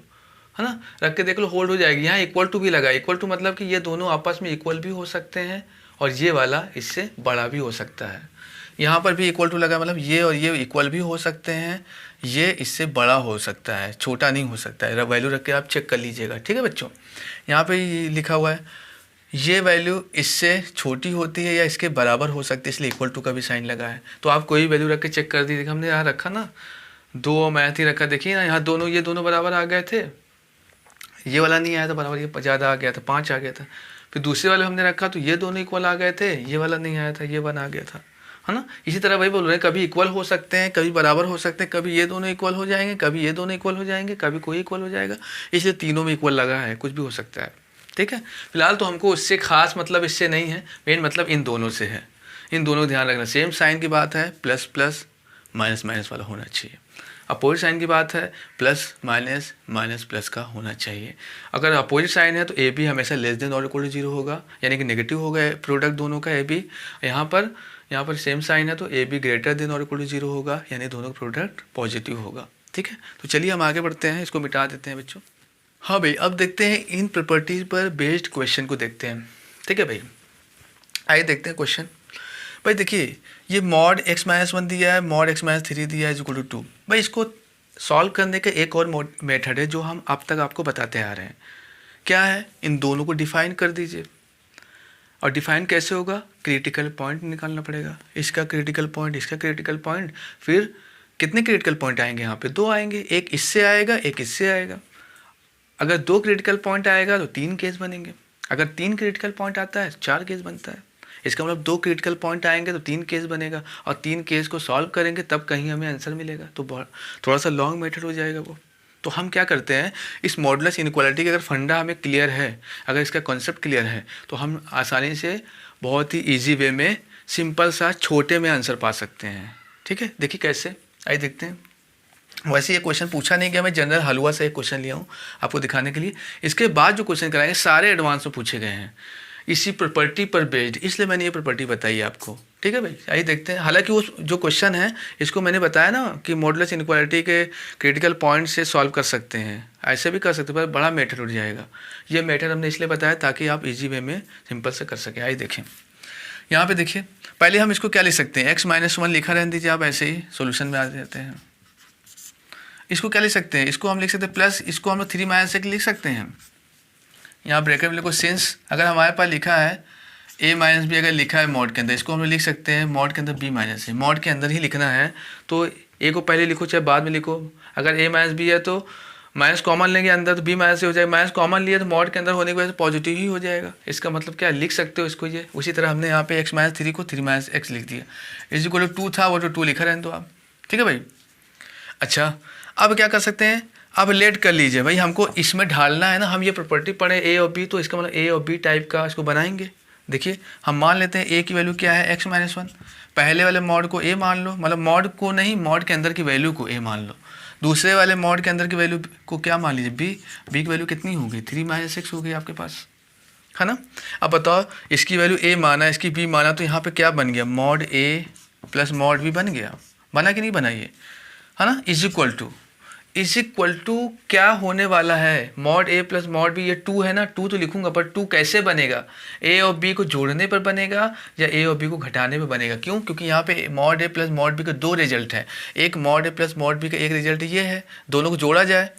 है ना, रख के देख लो, होल्ड हो जाएगी। यहाँ इक्वल टू भी लगा, इक्वल टू मतलब कि ये दोनों आपस में इक्वल भी हो सकते हैं और ये वाला इससे बड़ा भी हो सकता है। यहाँ पर भी इक्वल टू लगा, मतलब ये और ये इक्वल भी हो सकते हैं, ये इससे बड़ा हो सकता है, छोटा नहीं हो सकता है। वैल्यू रख के आप चेक कर लीजिएगा, ठीक है बच्चों। यहाँ पे लिखा हुआ है ये वैल्यू इससे छोटी होती है या इसके बराबर हो सकती है, इसलिए इक्वल टू का भी साइन लगा है। तो आप कोई वैल्यू रख के चेक कर दीजिएगा। हमने यहाँ रखा ना 2 मैथ ही रखा, देखिए ना यहाँ दोनों, ये दोनों बराबर आ गए थे, ये वाला नहीं आया था बराबर, ये ज़्यादा आ गया था, 5 आ गया था। फिर दूसरे वाले हमने रखा तो ये दोनों इक्वल आ गए थे, ये वाला नहीं आया था, ये 1 आ गया था, है ना। इसी तरह वही बोल रहे हैं, कभी इक्वल हो सकते हैं, कभी बराबर हो सकते हैं, कभी ये दोनों इक्वल हो जाएंगे, कभी ये दोनों इक्वल हो जाएंगे, कभी कोई इक्वल हो जाएगा, इसलिए तीनों में इक्वल लगा है, कुछ भी हो सकता है, ठीक है। फिलहाल तो हमको उससे खास मतलब इससे नहीं है, मेन मतलब इन दोनों से है, इन दोनों ध्यान रखना। सेम साइन की बात है, प्लस प्लस माइनस माइनस वाला होना चाहिए। अपोजिट साइन की बात है, प्लस माइनस माइनस प्लस का होना चाहिए। अगर अपोजिट साइन है तो ए बी हमेशा लेस देन और इक्वल टू जीरो होगा, यानी कि नेगेटिव होगा प्रोडक्ट दोनों का ए बी। यहाँ पर सेम साइन है तो ए बी ग्रेटर देन और इक्वल टू जीरो होगा, यानी दोनों का प्रोडक्ट पॉजिटिव होगा, ठीक है। तो चलिए हम आगे बढ़ते हैं, इसको मिटा देते हैं बच्चों। हाँ भाई, अब देखते हैं इन प्रॉपर्टीज पर बेस्ड क्वेश्चन को देखते हैं, ठीक है भाई। आइए देखते हैं क्वेश्चन। भाई देखिए ये मॉड x माइनस 1 दिया है, मॉड x माइनस 3 दिया है, इक्वल टू 2। भाई इसको सॉल्व करने का एक और मेथड है जो हम अब तक आपको बताते आ रहे हैं। क्या है, इन दोनों को डिफाइन कर दीजिए। और डिफाइन कैसे होगा, क्रिटिकल पॉइंट निकालना पड़ेगा, इसका क्रिटिकल पॉइंट, इसका क्रिटिकल पॉइंट। फिर कितने क्रिटिकल पॉइंट आएंगे, यहाँ पे 2 आएंगे, एक इससे आएगा एक इससे आएगा। अगर 2 क्रिटिकल पॉइंट आएगा तो 3 केस बनेंगे, अगर 3 क्रिटिकल पॉइंट आता है 4 केस बनता है। इसका मतलब 2 क्रिटिकल पॉइंट आएंगे तो 3 केस बनेगा, और 3 केस को सॉल्व करेंगे तब कहीं हमें आंसर मिलेगा। तो बहुत थोड़ा सा लॉन्ग मेथड हो जाएगा वो। तो हम क्या करते हैं, इस मॉडुलस इनइक्वालिटी का अगर फंडा हमें क्लियर है, अगर इसका कॉन्सेप्ट क्लियर है, तो हम आसानी से बहुत ही ईजी वे में सिंपल सा छोटे में आंसर पा सकते हैं। ठीक है, देखिए कैसे, आइए देखते हैं। वैसे ये क्वेश्चन पूछा नहीं गया, मैं जनरल हलवा से एक क्वेश्चन लिया हूँ आपको दिखाने के लिए। इसके बाद जो क्वेश्चन कराएंगे सारे एडवांस में पूछे गए हैं इसी प्रॉपर्टी पर बेस्ड, इसलिए मैंने ये प्रॉपर्टी बताई आपको। ठीक है भाई, आइए देखते हैं। हालांकि वो जो क्वेश्चन है इसको मैंने बताया ना कि मॉडुलस इनइक्वालिटी के क्रिटिकल पॉइंट से सॉल्व कर सकते हैं, ऐसे भी कर सकते हैं, पर बड़ा मेथड उठ जाएगा। ये मेथड हमने इसलिए बताया ताकि आप इजी वे में सिंपल से कर सकें। आइए देखें, यहाँ पे देखिए, पहले हम इसको क्या लिख सकते हैं, x-1 लिखा रहने दीजिए, आप ऐसे ही सोल्यूशन में आ जाते हैं। इसको क्या लिख सकते हैं, इसको हम लिख सकते हैं प्लस, इसको हम 3 - 1 लिख सकते हैं। यहाँ ब्रैकेट में लिखो सिंस, अगर हमारे पास लिखा है a - b, अगर लिखा है मॉड के अंदर, इसको हम लोग लिख सकते हैं मॉड के अंदर b - a, मॉड के अंदर ही लिखना है। तो a को पहले लिखो चाहे बाद में लिखो, अगर a - b है तो माइनस कॉमन लेंगे अंदर तो b - a हो जाएगा, माइनस कॉमन लिया तो मॉड के अंदर होने की वजह से पॉजिटिव ही हो जाएगा। इसका मतलब क्या लिख सकते हो इसको ये। उसी तरह हमने यहाँ पे x - 3 को 3 - x लिख दिया, इस को 2 था वो तो 2 लिखा रहने दो आप। ठीक है भाई, अच्छा अब क्या कर सकते हैं, अब लेट कर लीजिए भाई, हमको इसमें ढालना है ना, हम ये प्रॉपर्टी पढ़े a और b, तो इसका मतलब a और b टाइप का इसको बनाएंगे। देखिए हम मान लेते हैं a की वैल्यू क्या है x-1, पहले वाले मॉड को a मान लो, मतलब मॉड को नहीं, मॉड के अंदर की वैल्यू को a मान लो। दूसरे वाले मॉड के अंदर की वैल्यू को क्या मान लीजिए b की वैल्यू कितनी होगी 3 - 6 हो गई आपके पास, है ना। अब बताओ इसकी वैल्यू a माना, इसकी b माना, तो यहाँ पे क्या बन गया, mod a plus mod b बन गया, बना कि नहीं बना ये, है ना। इज इक्वल टू क्या होने वाला है, mod a plus mod b, ये 2 है ना, 2 तो लिखूंगा, पर 2 कैसे बनेगा, a और b को जोड़ने पर बनेगा या a और b को घटाने पर बनेगा। क्यों, क्योंकि यहाँ पे mod a plus mod b का 2 रिजल्ट है, एक mod a plus mod b का एक रिजल्ट ये है, दोनों को जोड़ा जाए,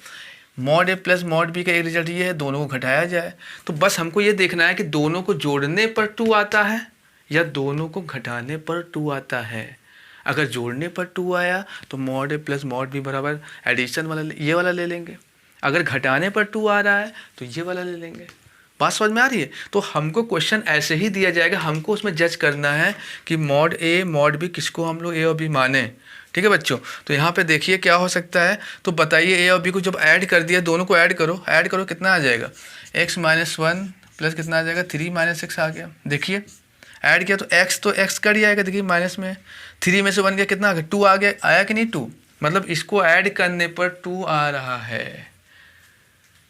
mod a plus mod b का एक रिजल्ट ये है, दोनों को घटाया जाए। तो बस हमको ये देखना है कि दोनों को जोड़ने पर 2 आता है या दोनों को घटाने पर 2 आता है। अगर जोड़ने पर 2 आया तो mod a plus mod b बराबर एडिशन वाला ये वाला ले लेंगे, अगर घटाने पर 2 आ रहा है तो ये वाला ले लेंगे। बात समझ में आ रही है। तो हमको क्वेश्चन ऐसे ही दिया जाएगा, हमको उसमें जज करना है कि मॉड a मॉड b किसको हम लोग a और b माने। ठीक है बच्चों, तो यहाँ पे देखिए क्या हो सकता है, तो बताइए a और b को जब ऐड कर दिया, दोनों को ऐड करो कितना आ जाएगा, x-1 प्लस कितना आ जाएगा 3 - 6 आ गया। देखिए ऐड किया तो x कट जाएगा, देखिए माइनस में 3 में से 1 गया, कितना आ गया 2 आ गया, आया कि नहीं 2, मतलब इसको ऐड करने पर 2 आ रहा है,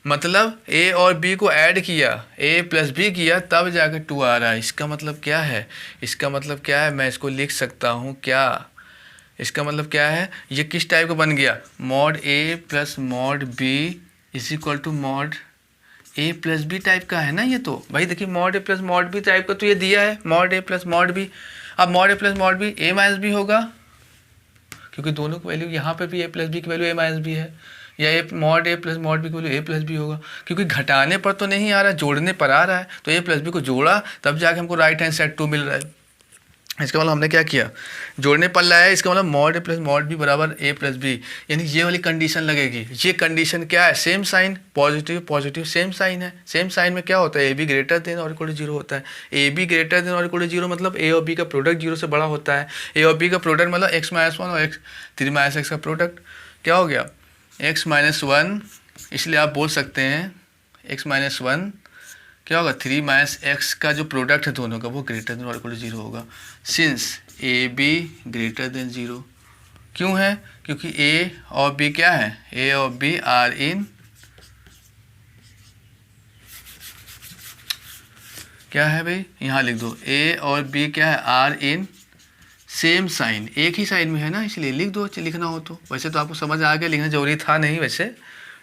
मतलब a और b को ऐड किया, a प्लस b किया, तब जाकर 2 आ रहा है। इसका मतलब क्या है, इसका मतलब क्या है, मैं इसको लिख सकता हूँ क्या, इसका मतलब क्या है, ये किस टाइप का बन गया, mod a plus mod b is equal to mod a plus b type का है ना ये। तो भाई देखिए mod a plus mod b type का तो ये दिया है, mod a plus mod b। अब mod a plus mod b a minus b होगा, क्योंकि दोनों की वैल्यू यहाँ पे भी a प्लस बी की वैल्यू a माइनस b है, या mod a plus mod b की वैल्यू a प्लस b होगा, क्योंकि घटाने पर तो नहीं आ रहा है, जोड़ने पर आ रहा है। तो a प्लस बी को जोड़ा तब जाके हमको राइट हैंड साइड 2 मिल रहा है। इसका मतलब हमने क्या किया, जोड़ने पर लाया है, इसका मतलब mod a plus mod b बराबर a प्लस बी, यानी ये वाली कंडीशन लगेगी। ये कंडीशन क्या है, same sign, positive positive same sign है। सेम साइन में क्या होता है, ए बी ग्रेटर देन और इक्वल टू 0 होता है। ए बी ग्रेटर देन और इक्वल टू 0 मतलब a और b का प्रोडक्ट 0 से बड़ा होता है। a और b का प्रोडक्ट मतलब x-1 और 3 - x का प्रोडक्ट क्या हो गया, x-1, इसलिए आप बोल सकते हैं x-1 क्या होगा 3 - x का जो प्रोडक्ट है दोनों का वो ग्रेटर देन और इक्वल टू 0 होगा, सिंस ए बी ग्रेटर देन 0। क्यों है, क्योंकि a और b क्या है, a और b आर इन क्या है भाई, यहाँ लिख दो a और b क्या है, आर इन सेम साइन, एक ही साइन में है ना, इसलिए लिख दो लिखना हो तो। वैसे तो आपको समझ आ गया, लिखना जरूरी था नहीं वैसे।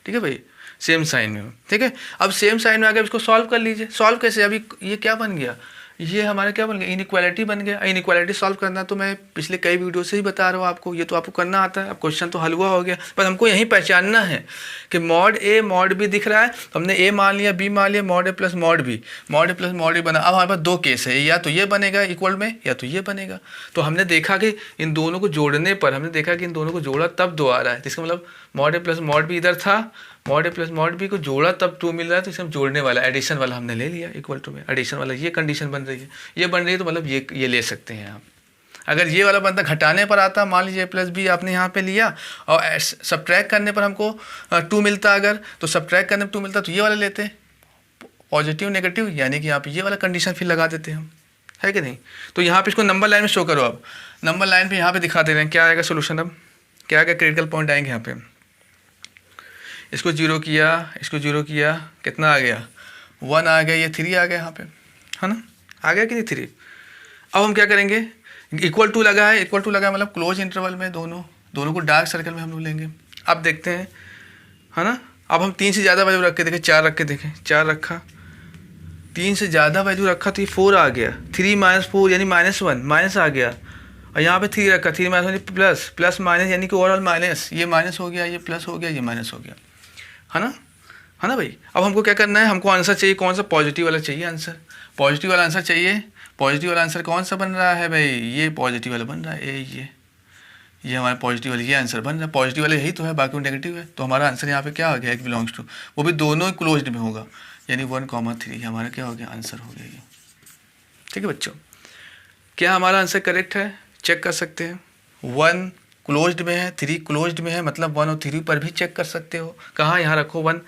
ठीक है भाई, सेम साइन में, ठीक है। अब सेम साइन में आ गया, इसको सॉल्व कर लीजिए। सॉल्व कैसे, अभी ये क्या बन गया, ये हमारा क्या बन गया, इनइक्वालिटी बन गया। इनइक्वालिटी सॉल्व करना तो मैं पिछले कई वीडियो से ही बता रहा हूँ आपको, ये तो आपको करना आता है। अब क्वेश्चन तो हलवा हो गया, पर हमको यही पहचानना है कि मॉड a मॉड b दिख रहा है, तो हमने a मान लिया, b मान लिया, mod a plus mod b बना। अब हमारे पास 2 केस है, या तो ये बनेगा इक्वल में या तो ये बनेगा। तो हमने देखा कि इन दोनों को जोड़ने पर, हमने देखा कि इन दोनों को जोड़ा तब 2 आ रहा है। इसका मतलब mod a plus mod b इधर था, mod a plus mod B को जोड़ा तब 2 मिल रहा है, तो इसे हम जोड़ने वाला एडिशन वाला हमने ले लिया इक्वल टू में, एडिशन वाला ये कंडीशन बन रही है, ये बन रही है, तो मतलब ये ले सकते हैं आप। अगर ये वाला बनता घटाने पर आता, मान लीजिए प्लस बी आपने यहाँ पे लिया और सब्ट्रैक्ट करने पर हमको 2 मिलता, अगर तो सब्ट्रैक्ट करने पर 2 मिलता तो ये वाला लेते, पॉजिटिव नेगेटिव, यानी कि यहाँ पे ये वाला कंडीशन फिर लगा देते हम, है कि नहीं। तो यहाँ पे इसको नंबर लाइन में शो करो, अब नंबर लाइन पे यहाँ पे दिखा दे रहे हैं क्या आएगा सोल्यूशन। अब क्या आएगा, क्रिटिकल पॉइंट आएंगे यहाँ पे, इसको 0 किया, इसको 0 किया, कितना आ गया 1 आ गया, ये 3 आ गया यहाँ पे, है ना, आ गया कि नहीं 3। अब हम क्या करेंगे, इक्वल टू लगा है, इक्वल टू लगा है मतलब क्लोज इंटरवल में दोनों को डार्क सर्कल में हम लोग लेंगे। अब देखते हैं, है ना, अब हम 3 से ज़्यादा वैल्यू रख के देखें, 4 रख के देखें, 4 रखा, 3 से ज़्यादा वैल्यू रखा तो ये 4 आ गया, 3 माइनस 4 यानी -1 माइनस आ गया, और यहाँ पे 3 रखा, 3 माइनस प्लस, प्लस माइनस यानी कि ओवरऑल माइनस, ये माइनस हो गया, ये प्लस हो गया, ये माइनस हो गया, है ना भाई। अब हमको क्या करना है, हमको आंसर चाहिए कौन सा, पॉजिटिव वाला चाहिए आंसर, पॉजिटिव वाला आंसर चाहिए। पॉजिटिव वाला आंसर कौन सा बन रहा है भाई, ये पॉजिटिव वाला बन रहा है, ये हमारा पॉजिटिव वाला ये आंसर बन रहा है, पॉजिटिव वाला यही तो है, बाकी नेगेटिव है, तो हमारा आंसर यहाँ पे क्या हो गया, एक बिलोंग्स टू, वो भी दोनों क्लोज्ड में होगा, यानी 1,3 हमारा क्या हो गया, आंसर हो गया ये। ठीक है बच्चों, क्या हमारा आंसर करेक्ट है, चेक कर सकते हैं। 1 क्लोज्ड में है, 3 क्लोज्ड में है, मतलब 1 और 3 पर भी चेक कर सकते हो। कहाँ, यहाँ रखो 1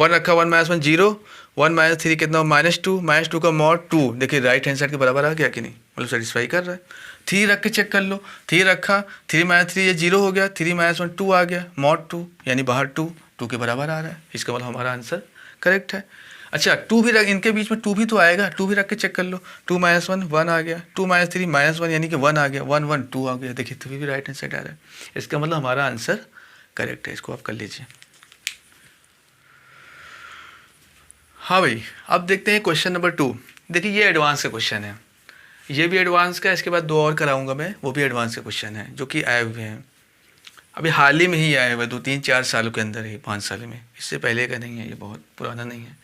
रखा, 1 माइनस 1 0, 1 माइनस 3 कितना, -2 का मॉड 2, देखिए राइट हैंड साइड के बराबर आ गया कि नहीं, मतलब सेटिस्फाई कर रहा है। 3 रख के चेक कर लो, 3 रखा, 3 माइनस 3 ये 0 हो गया, 3 माइनस 1 2 आ गया, मॉड 2 यानी बाहर 2 के बराबर आ रहा है, इसका मतलब हमारा आंसर करेक्ट है। अच्छा 2 भी रख, इनके बीच में 2 भी तो आएगा, 2 भी रख के चेक कर लो, 2 माइनस 1 1 आ गया, 2 माइनस 3 -1 यानी कि 1 आ गया, 1 1 2 आ गया, देखिए 3 भी राइट हैंड साइड आ रहा है, इसका मतलब हमारा आंसर करेक्ट है, इसको आप कर लीजिए। हाँ भाई, अब देखते हैं क्वेश्चन नंबर 2। देखिए ये एडवांस का क्वेश्चन है, ये भी एडवांस का है, इसके बाद 2 और कराऊंगा मैं, वो भी एडवांस के क्वेश्चन है जो कि आए हुए हैं, अभी हाल ही में ही आए हुए, 2-3-4 सालों के अंदर ही, 5 साल में, इससे पहले का नहीं है, ये बहुत पुराना नहीं है।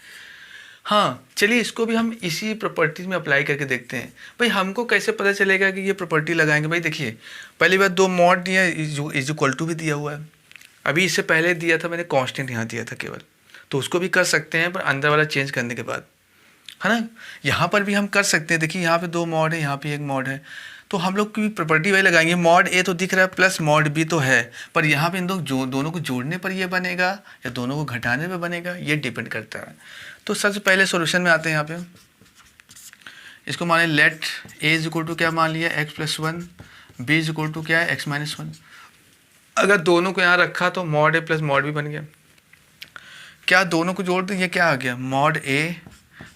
हाँ चलिए, इसको भी हम इसी प्रॉपर्टीज में अप्लाई करके देखते हैं। भाई हमको कैसे पता चलेगा कि ये प्रॉपर्टी लगाएंगे, भाई देखिए पहली बात 2 मॉड दिया, इज इक्वल टू भी दिया हुआ है, अभी इससे पहले दिया था मैंने कांस्टेंट यहाँ दिया था केवल, तो उसको भी कर सकते हैं पर अंदर वाला चेंज करने के बाद, है ना। यहाँ पर भी हम कर सकते हैं, देखिए यहाँ पे 2 मॉड है, यहाँ पे 1 मॉड है, तो हम लोग की प्रॉपर्टी वही लगाएंगे, मॉड ए तो दिख रहा है प्लस मॉड बी तो है, पर यहाँ पे इन दोनों को जोड़ने पर ये बनेगा या दोनों को घटाने पर बनेगा, ये डिपेंड करता है। तो सबसे पहले सॉल्यूशन में आते हैं, यहाँ पे इसको माने let a is equal to क्या मान लिया, x+1, B is equal to क्या है, x-1। अगर दोनों को यहाँ रखा तो mod a plus mod B बन गया, क्या दोनों को जोड़ दें, ये क्या आ गया, mod a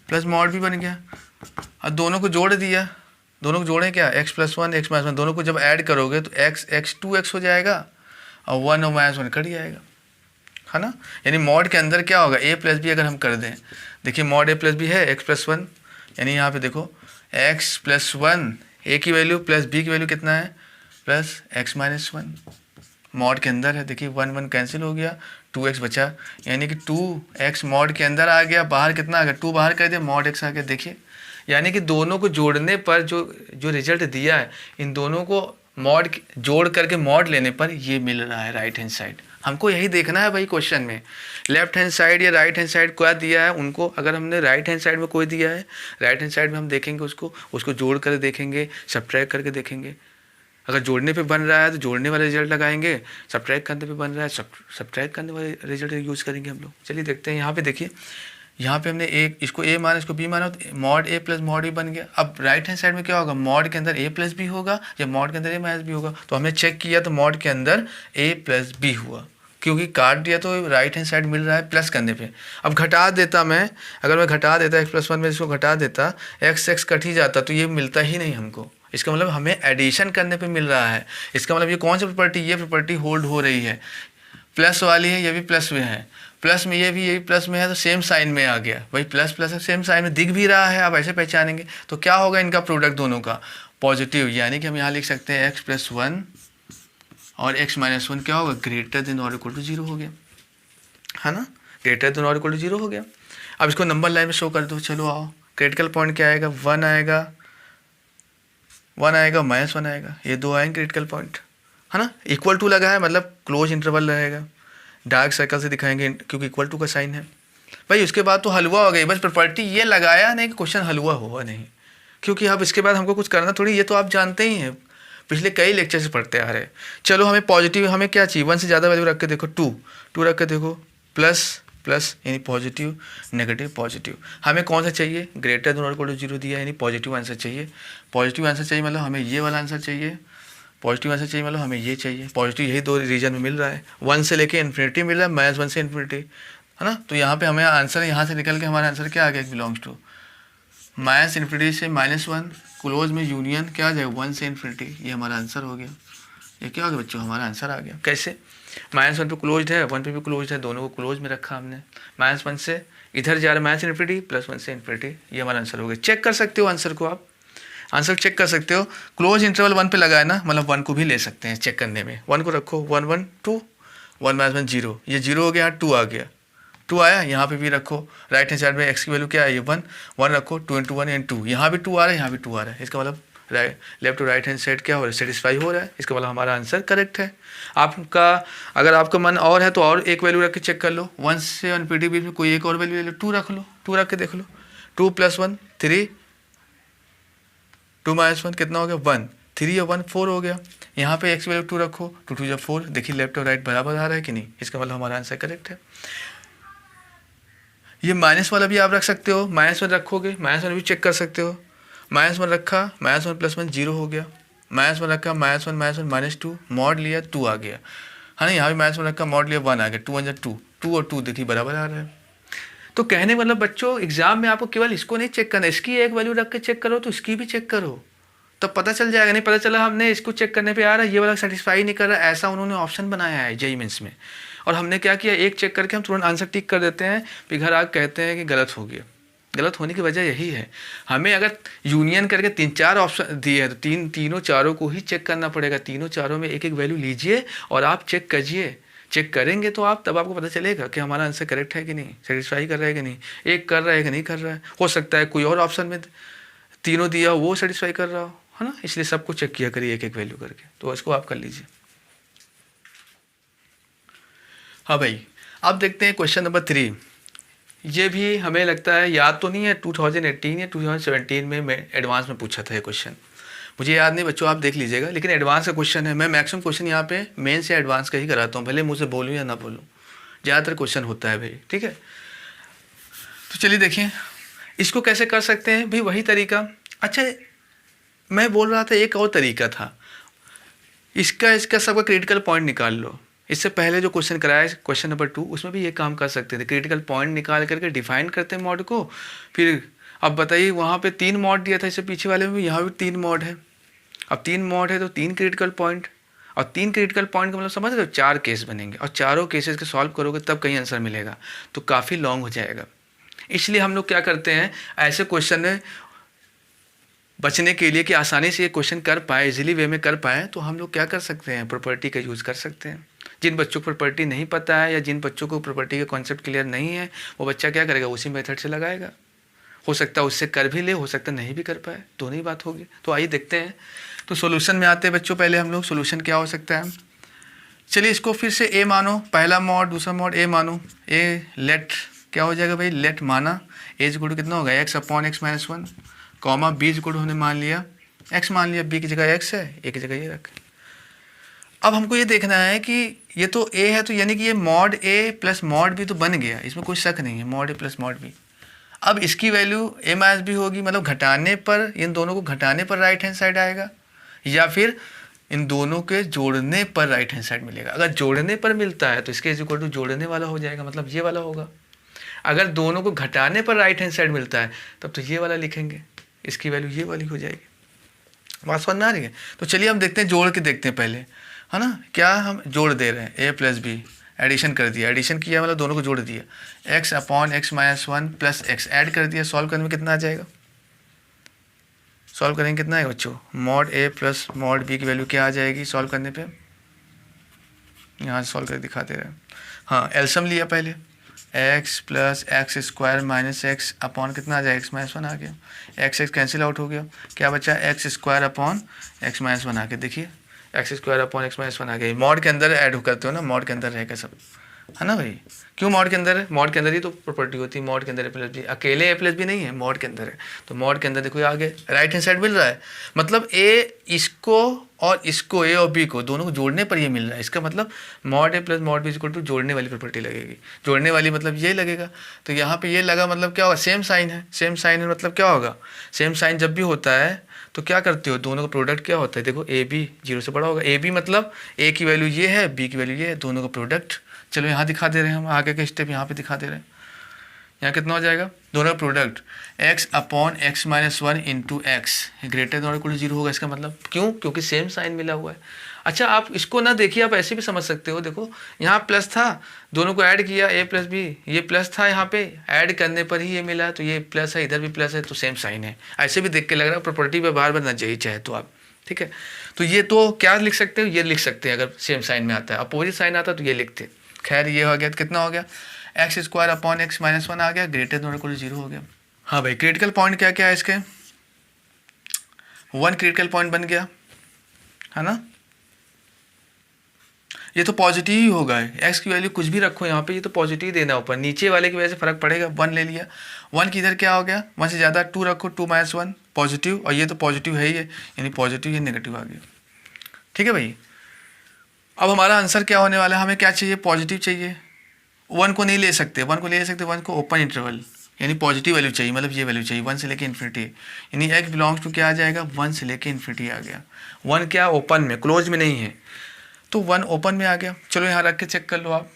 plus mod B बन गया, और दोनों को जोड़ दिया, दोनों को जोड़ें क्या, x+1 x-1, दोनों को जब ऐड करोगे तो x 2x हो जाएगा और 1 और -1 कट जाएगा, है ना। यानी मॉड के अंदर क्या होगा, a प्लस बी अगर हम कर दें, देखिए मॉड a प्लस बी है x+1, यानी यहाँ पे देखो x+1 a की वैल्यू प्लस b की वैल्यू कितना है, प्लस x-1 मॉड के अंदर है, देखिए 1 1 कैंसिल हो गया, 2x बचा, यानी कि 2x मॉड के अंदर आ गया, बाहर कितना आ गया, 2 बाहर कर दिया, मॉड x आ गया। देखिए यानी कि दोनों को जोड़ने पर जो रिजल्ट दिया है, इन दोनों को मॉड जोड़ करके मॉड लेने पर ये मिल रहा है राइट हैंड साइड। हमको यही देखना है भाई क्वेश्चन में, लेफ्ट हैंड साइड या राइट हैंड साइड क्या दिया है उनको, अगर हमने राइट हैंड साइड में कोई दिया है, राइट हैंड साइड में हम देखेंगे उसको जोड़ कर देखेंगे, सब्ट्रैक्ट करके देखेंगे, अगर जोड़ने पे बन रहा है तो जोड़ने वाला रिजल्ट लगाएंगे, सब्ट्रैक्ट करने पे बन रहा है सब्ट्रैक्ट करने वाले रिजल्ट यूज़ करेंगे हम लोग। चलिए देखते हैं, यहाँ पे देखिए, यहाँ पे हमने इसको a माना, इसको b माना, तो mod a plus mod b बन गया। अब राइट हैंड साइड में क्या होगा, मॉड के अंदर a प्लस बी होगा या मॉड के अंदर a माइनस बी होगा, तो हमने चेक किया तो मॉड के अंदर a प्लस बी हुआ, क्योंकि काट दिया तो राइट हैंड साइड मिल रहा है प्लस करने पे। अब घटा देता मैं, अगर मैं घटा देता x+1 में इसको घटा देता, x कट ही जाता तो ये मिलता ही नहीं हमको, इसका मतलब हमें एडिशन करने पे मिल रहा है। इसका मतलब ये कौन सी प्रॉपर्टी, ये प्रॉपर्टी होल्ड हो रही है, प्लस वाली है, ये भी प्लस में है, प्लस में ये भी यही प्लस में है, तो सेम साइन में आ गया, वही प्लस प्लस है, सेम साइन में दिख भी रहा है, आप ऐसे पहचानेंगे। तो क्या होगा इनका प्रोडक्ट दोनों का पॉजिटिव, यानी कि हम यहाँ लिख सकते हैं x+1 और x-1 क्या होगा, ग्रेटर देन और इक्वल टू 0 हो गया, है ना, ग्रेटर देन और इक्वल टू 0 हो गया। अब इसको नंबर लाइन में शो कर दो, चलो आओ, क्रिटिकल पॉइंट क्या आएगा, 1 आएगा, 1 आएगा, -1 आएगा, ये 2 आएंगे क्रिटिकल पॉइंट, है ना। इक्वल टू लगा है मतलब क्लोज इंटरवल रहेगा, डार्क सर्कल से दिखाएंगे क्योंकि इक्वल टू का साइन है भाई। उसके बाद तो हलवा हो गई, बस प्रॉपर्टी ये लगाया नहीं कि क्वेश्चन हलवा हुआ नहीं, क्योंकि अब इसके बाद हमको कुछ करना थोड़ी, ये तो आप जानते ही हैं, पिछले कई लेक्चर से पढ़ते आ रहे हैं। चलो हमें पॉजिटिव, हमें क्या चाहिए, 1 से ज़्यादा वैल्यू रख के देखो, 2 रख के देखो, प्लस प्लस यानी पॉजिटिव, नेगेटिव पॉजिटिव। हमें कौन सा चाहिए, ग्रेटर देन और इक्वल टू 0 दिया यानी पॉजिटिव आंसर चाहिए। पॉजिटिव आंसर चाहिए मतलब हमें ये वाला आंसर चाहिए, पॉजिटिव आंसर चाहिए मतलब हमें ये चाहिए। पॉजिटिव यही 2 रीजन में मिल रहा है, 1 से लेके इन्फिनिटी मिल रहा है, -1 से इन्फिनिटी, है ना। तो यहाँ पे हमें आंसर, यहाँ से निकल के हमारा आंसर क्या आ गया, बिलोंग्स टू -इन्फिनिटी से -1, क्लोज में यूनियन क्या आ जाएगा, 1 से इन्फिनिटी। ये हमारा आंसर हो गया। ये क्या हो गया बच्चों, हमारा आंसर आ गया। कैसे, -1 पे क्लोज है, 1 पे भी क्लोज है, दोनों को क्लोज में रखा हमने। -1 से इधर जा रहा है -इन्फिनिटी, +1 से इन्फिनिटी, ये हमारा आंसर हो गया। चेक कर सकते हो आंसर को, आप आंसर चेक कर सकते हो। क्लोज इंटरवल 1 पे लगाए ना, मतलब 1 को भी ले सकते हैं चेक करने में। 1 को रखो, 1 1 2, 1 -1 0, ये 0 हो गया, 2 आ गया, 2 आया, यहाँ पे भी रखो। राइट हैंड साइड में x की वैल्यू क्या है, ये 1 1 रखो, 2 × 1 2, यहाँ भी 2 आ रहा है, यहाँ भी 2 आ रहा है। इसका मतलब left to right hand side क्या हो रहा है, सेटिस्फाई हो रहा है। इसका मतलब हमारा आंसर करेक्ट है। आपका अगर आपका मन और है तो और एक वैल्यू रख के चेक कर लो, 1 से इन्फिनिटी बीच में कोई एक और वैल्यू ले लो, 2 रख लो, 2 रख के देख लो, 2 + 1 3, 2 - 1 कितना हो गया, 1, 3 और 1 4 हो गया। यहाँ पे x की वैल्यू 2 रखो, 2 2 4, देखिए लेफ्ट और राइट बराबर आ रहा है कि नहीं, इसका मतलब हमारा आंसर करेक्ट है। ये माइनस वाला भी आप रख सकते हो, -1 रखोगे, -1 भी चेक कर सकते हो। -1 रखा, -1 + 1 0 हो गया, -1 रखा, -1 -2, मॉड लिया, 2 आ गया, है ना। यहाँ भी -1 रखा, मॉड लिया, 1 आ गया, 2 1 2, 2 और 2 देखिए बराबर आ रहा है। तो कहने मतलब बच्चों, एग्जाम में आपको केवल इसको नहीं चेक करना, इसकी एक वैल्यू रख के चेक करो तो इसकी भी चेक करो, तब पता चल जाएगा। नहीं पता चला हमने इसको चेक करने पे आ रहा है, ये वाला सेटिस्फाई नहीं कर रहा, ऐसा उन्होंने ऑप्शन बनाया है जेईई मेंस में, और हमने क्या किया, एक चेक करके हम तुरंत आंसर टिक कर देते हैं, फिर घर आके कहते हैं कि गलत हो गया। गलत होने की वजह यही है, हमें अगर यूनियन करके 3-4 ऑप्शन दिए हैं तो तीनों चारों को ही चेक करना पड़ेगा। तीनों चारों में एक एक वैल्यू लीजिए और आप चेक कीजिए। चेक करेंगे तो आप, तब आपको पता चलेगा कि हमारा आंसर करेक्ट है कि नहीं, सेटिस्फाई कर रहा है कि नहीं, एक कर रहा है कि नहीं कर रहा है। हो सकता है कोई और ऑप्शन में तीनों दिया हो वो सेटिस्फाई कर रहा हो, है ना। इसलिए सबको चेक किया करिए एक एक वैल्यू करके, तो इसको आप कर लीजिए। हाँ भाई, अब देखते हैं क्वेश्चन नंबर 3। ये भी हमें लगता है याद तो नहीं है, 2018 या 2017 में मैं एडवांस में पूछा था ये क्वेश्चन, मुझे याद नहीं बच्चों, आप देख लीजिएगा, लेकिन एडवांस का क्वेश्चन है। मैं मैक्सिमम क्वेश्चन यहाँ पे मेन से एडवांस का ही कराता हूँ, भले मुझसे बोलूँ या ना बोलूँ, ज़्यादातर क्वेश्चन होता है भाई, ठीक है। तो चलिए देखिए इसको कैसे कर सकते हैं भाई, वही तरीका। अच्छा, मैं बोल रहा था एक और तरीका था, इसका सबका क्रिटिकल पॉइंट निकाल लो। इससे पहले जो क्वेश्चन कराया क्वेश्चन नंबर 2, उसमें भी ये काम कर सकते थे, क्रिटिकल पॉइंट निकाल करके डिफाइन करते हैं मॉड को। फिर अब बताइए, वहाँ पे 3 मॉड दिया था, इससे पीछे वाले में भी यहाँ भी 3 मॉड है। अब 3 मॉड है तो 3 क्रिटिकल पॉइंट, और 3 क्रिटिकल पॉइंट का मतलब समझ रहे हो, 4 केस बनेंगे, और चारों केसेस के सॉल्व करोगे तब कहीं आंसर मिलेगा, तो काफ़ी लॉन्ग हो जाएगा। इसलिए हम लोग क्या करते हैं, ऐसे क्वेश्चन में बचने के लिए कि आसानी से ये क्वेश्चन कर पाए, इजीली वे में कर पाए, तो हम लोग क्या कर सकते हैं, प्रॉपर्टी का यूज़ कर सकते हैं। जिन बच्चों को प्रॉपर्टी नहीं पता है या जिन बच्चों को प्रॉपर्टी का कॉन्सेप्ट क्लियर नहीं है, वो बच्चा क्या करेगा, उसी मेथड से लगाएगा। हो सकता है उससे कर भी ले, हो सकता है नहीं भी कर पाए, दोनों ही बात होगी। तो आइए देखते हैं। तो सॉल्यूशन में आते हैं बच्चों, पहले हम लोग सॉल्यूशन क्या हो सकता है। चलिए इसको फिर से ए मानो, पहला मॉड, दूसरा मॉड ए मानो। ए लेट क्या हो जाएगा भाई, लेट माना एज गुड कितना होगा, x/x-1, कॉमा b गुड हमने मान लिया x, मान लिया b की जगह x है, a की जगह ये रख। अब हमको ये देखना है कि ये तो a है, तो यानी कि ये mod a plus mod b तो बन गया, इसमें कोई शक नहीं है, mod a plus mod b। अब इसकी वैल्यू a-b होगी, मतलब घटाने पर, इन दोनों को घटाने पर राइट हैंड साइड आएगा, या फिर इन दोनों के जोड़ने पर राइट हैंड साइड मिलेगा। अगर जोड़ने पर मिलता है तो इसके इज इक्वल टू जोड़ने वाला हो जाएगा, मतलब ये वाला होगा। अगर दोनों को घटाने पर राइट हैंड साइड मिलता है तब तो ये वाला लिखेंगे, इसकी वैल्यू ये वाली हो जाएगी। बात समझ में आ रही है। तो चलिए हम देखते हैं, जोड़ के देखते हैं पहले, है ना। क्या हम जोड़ दे रहे हैं, a प्लस बी, एडिशन कर दिया, एडिशन किया मतलब दोनों को जोड़ दिया, x/x-1 प्लस x ऐड कर दिया। सॉल्व करने में कितना आ जाएगा, सॉल्व करेंगे कितना है बच्चों, mod a plus mod b की वैल्यू क्या आ जाएगी सॉल्व करने पे, यहाँ सॉल्व करके दिखा दे रहे हैं। हाँ, एलसम लिया पहले, x plus x² minus x upon कितना आ जाएगा, x-1 आ गया, x कैंसिल आउट हो गया, क्या बचा, x² अपॉन x-1 आ गया। देखिए x² अपॉन x-1 आ गया, मॉड के अंदर ऐड करते हो ना, मॉड के अंदर रहेगा सब, है ना भाई। क्यों मॉड के अंदर है? मॉड के अंदर ही तो प्रॉपर्टी होती है, मॉड के अंदर ए प्लस बी, अकेले ए प्लस बी नहीं है, मॉड के अंदर है। तो मॉड के अंदर देखो आगे राइट हैंड साइड मिल रहा है, मतलब ए इसको और इसको, ए और बी को दोनों को जोड़ने पर ये मिल रहा है। इसका मतलब mod a plus mod b equal to जोड़ने वाली प्रॉपर्टी लगेगी। जोड़ने वाली मतलब ये लगेगा, तो यहाँ पे ये लगा मतलब क्या होगा, सेम साइन है। सेम साइन है मतलब क्या होगा, सेम साइन जब भी होता है तो क्या करते हो, दोनों का प्रोडक्ट क्या होता है, देखो ए बी जीरो से बड़ा होगा। ए बी मतलब ए की वैल्यू ये है, बी की वैल्यू ये है, दोनों का प्रोडक्ट। चलो यहाँ दिखा दे रहे हैं हम, आगे के स्टेप यहाँ पे दिखा दे रहे हैं। यहाँ कितना हो जाएगा, दोनों का product x upon x minus one into x greater than equal to zero होगा। इसका मतलब क्यों, क्योंकि सेम साइन मिला हुआ है। अच्छा आप इसको ना देखिए, आप ऐसे भी समझ सकते हो। देखो यहाँ प्लस था, दोनों को ऐड किया ए प्लस बी, ये प्लस था, यहाँ पे ऐड करने पर ही ये मिला, तो ये प्लस है, इधर भी प्लस है, तो सेम साइन है। ऐसे भी देख के लग रहा है, प्रॉपर्टी पे बार बनना चाहिए चाहे तो आप, ठीक है। तो ये तो क्या लिख सकते हो, ये लिख सकते हैं अगर सेम साइन में आता है। अपोजिट साइन आता तो ये लिखते। खैर ये हो गया, कितना हो गया, x square upon x minus one आ गया, greater than equal to zero हो गया। हाँ भाई क्रिटिकल पॉइंट क्या क्या है इसके, वन क्रिटिकल पॉइंट बन गया, है ना। ये तो पॉजिटिव ही होगा, एक्स की वैल्यू कुछ भी रखो यहाँ पे, ये तो पॉजिटिव देना ऊपर, नीचे वाले की वजह से फर्क पड़ेगा। वन ले लिया, वन की इधर क्या हो गया, वन से ज़्यादा, टू रखो, टू माइनस वन पॉजिटिव, और ये तो पॉजिटिव है ही है, यानी पॉजिटिव ये नेगेटिव आ गया। ठीक है भाई, अब हमारा आंसर क्या होने वाला है, हमें क्या चाहिए, पॉजिटिव चाहिए। वन को नहीं ले सकते, वन को ले सकते, वन को ओपन इंटरवल यानी पॉजिटिव वैल्यू चाहिए, मतलब ये वैल्यू चाहिए वन से लेके इन्फिनिटी, यानी एक्स बिलोंग्स टू क्या आ जाएगा, वन से लेके इन्फिनिटी आ गया। वन क्या ओपन में, क्लोज में नहीं है, तो वन ओपन में आ गया। चलो यहाँ रख के चेक कर लो आप,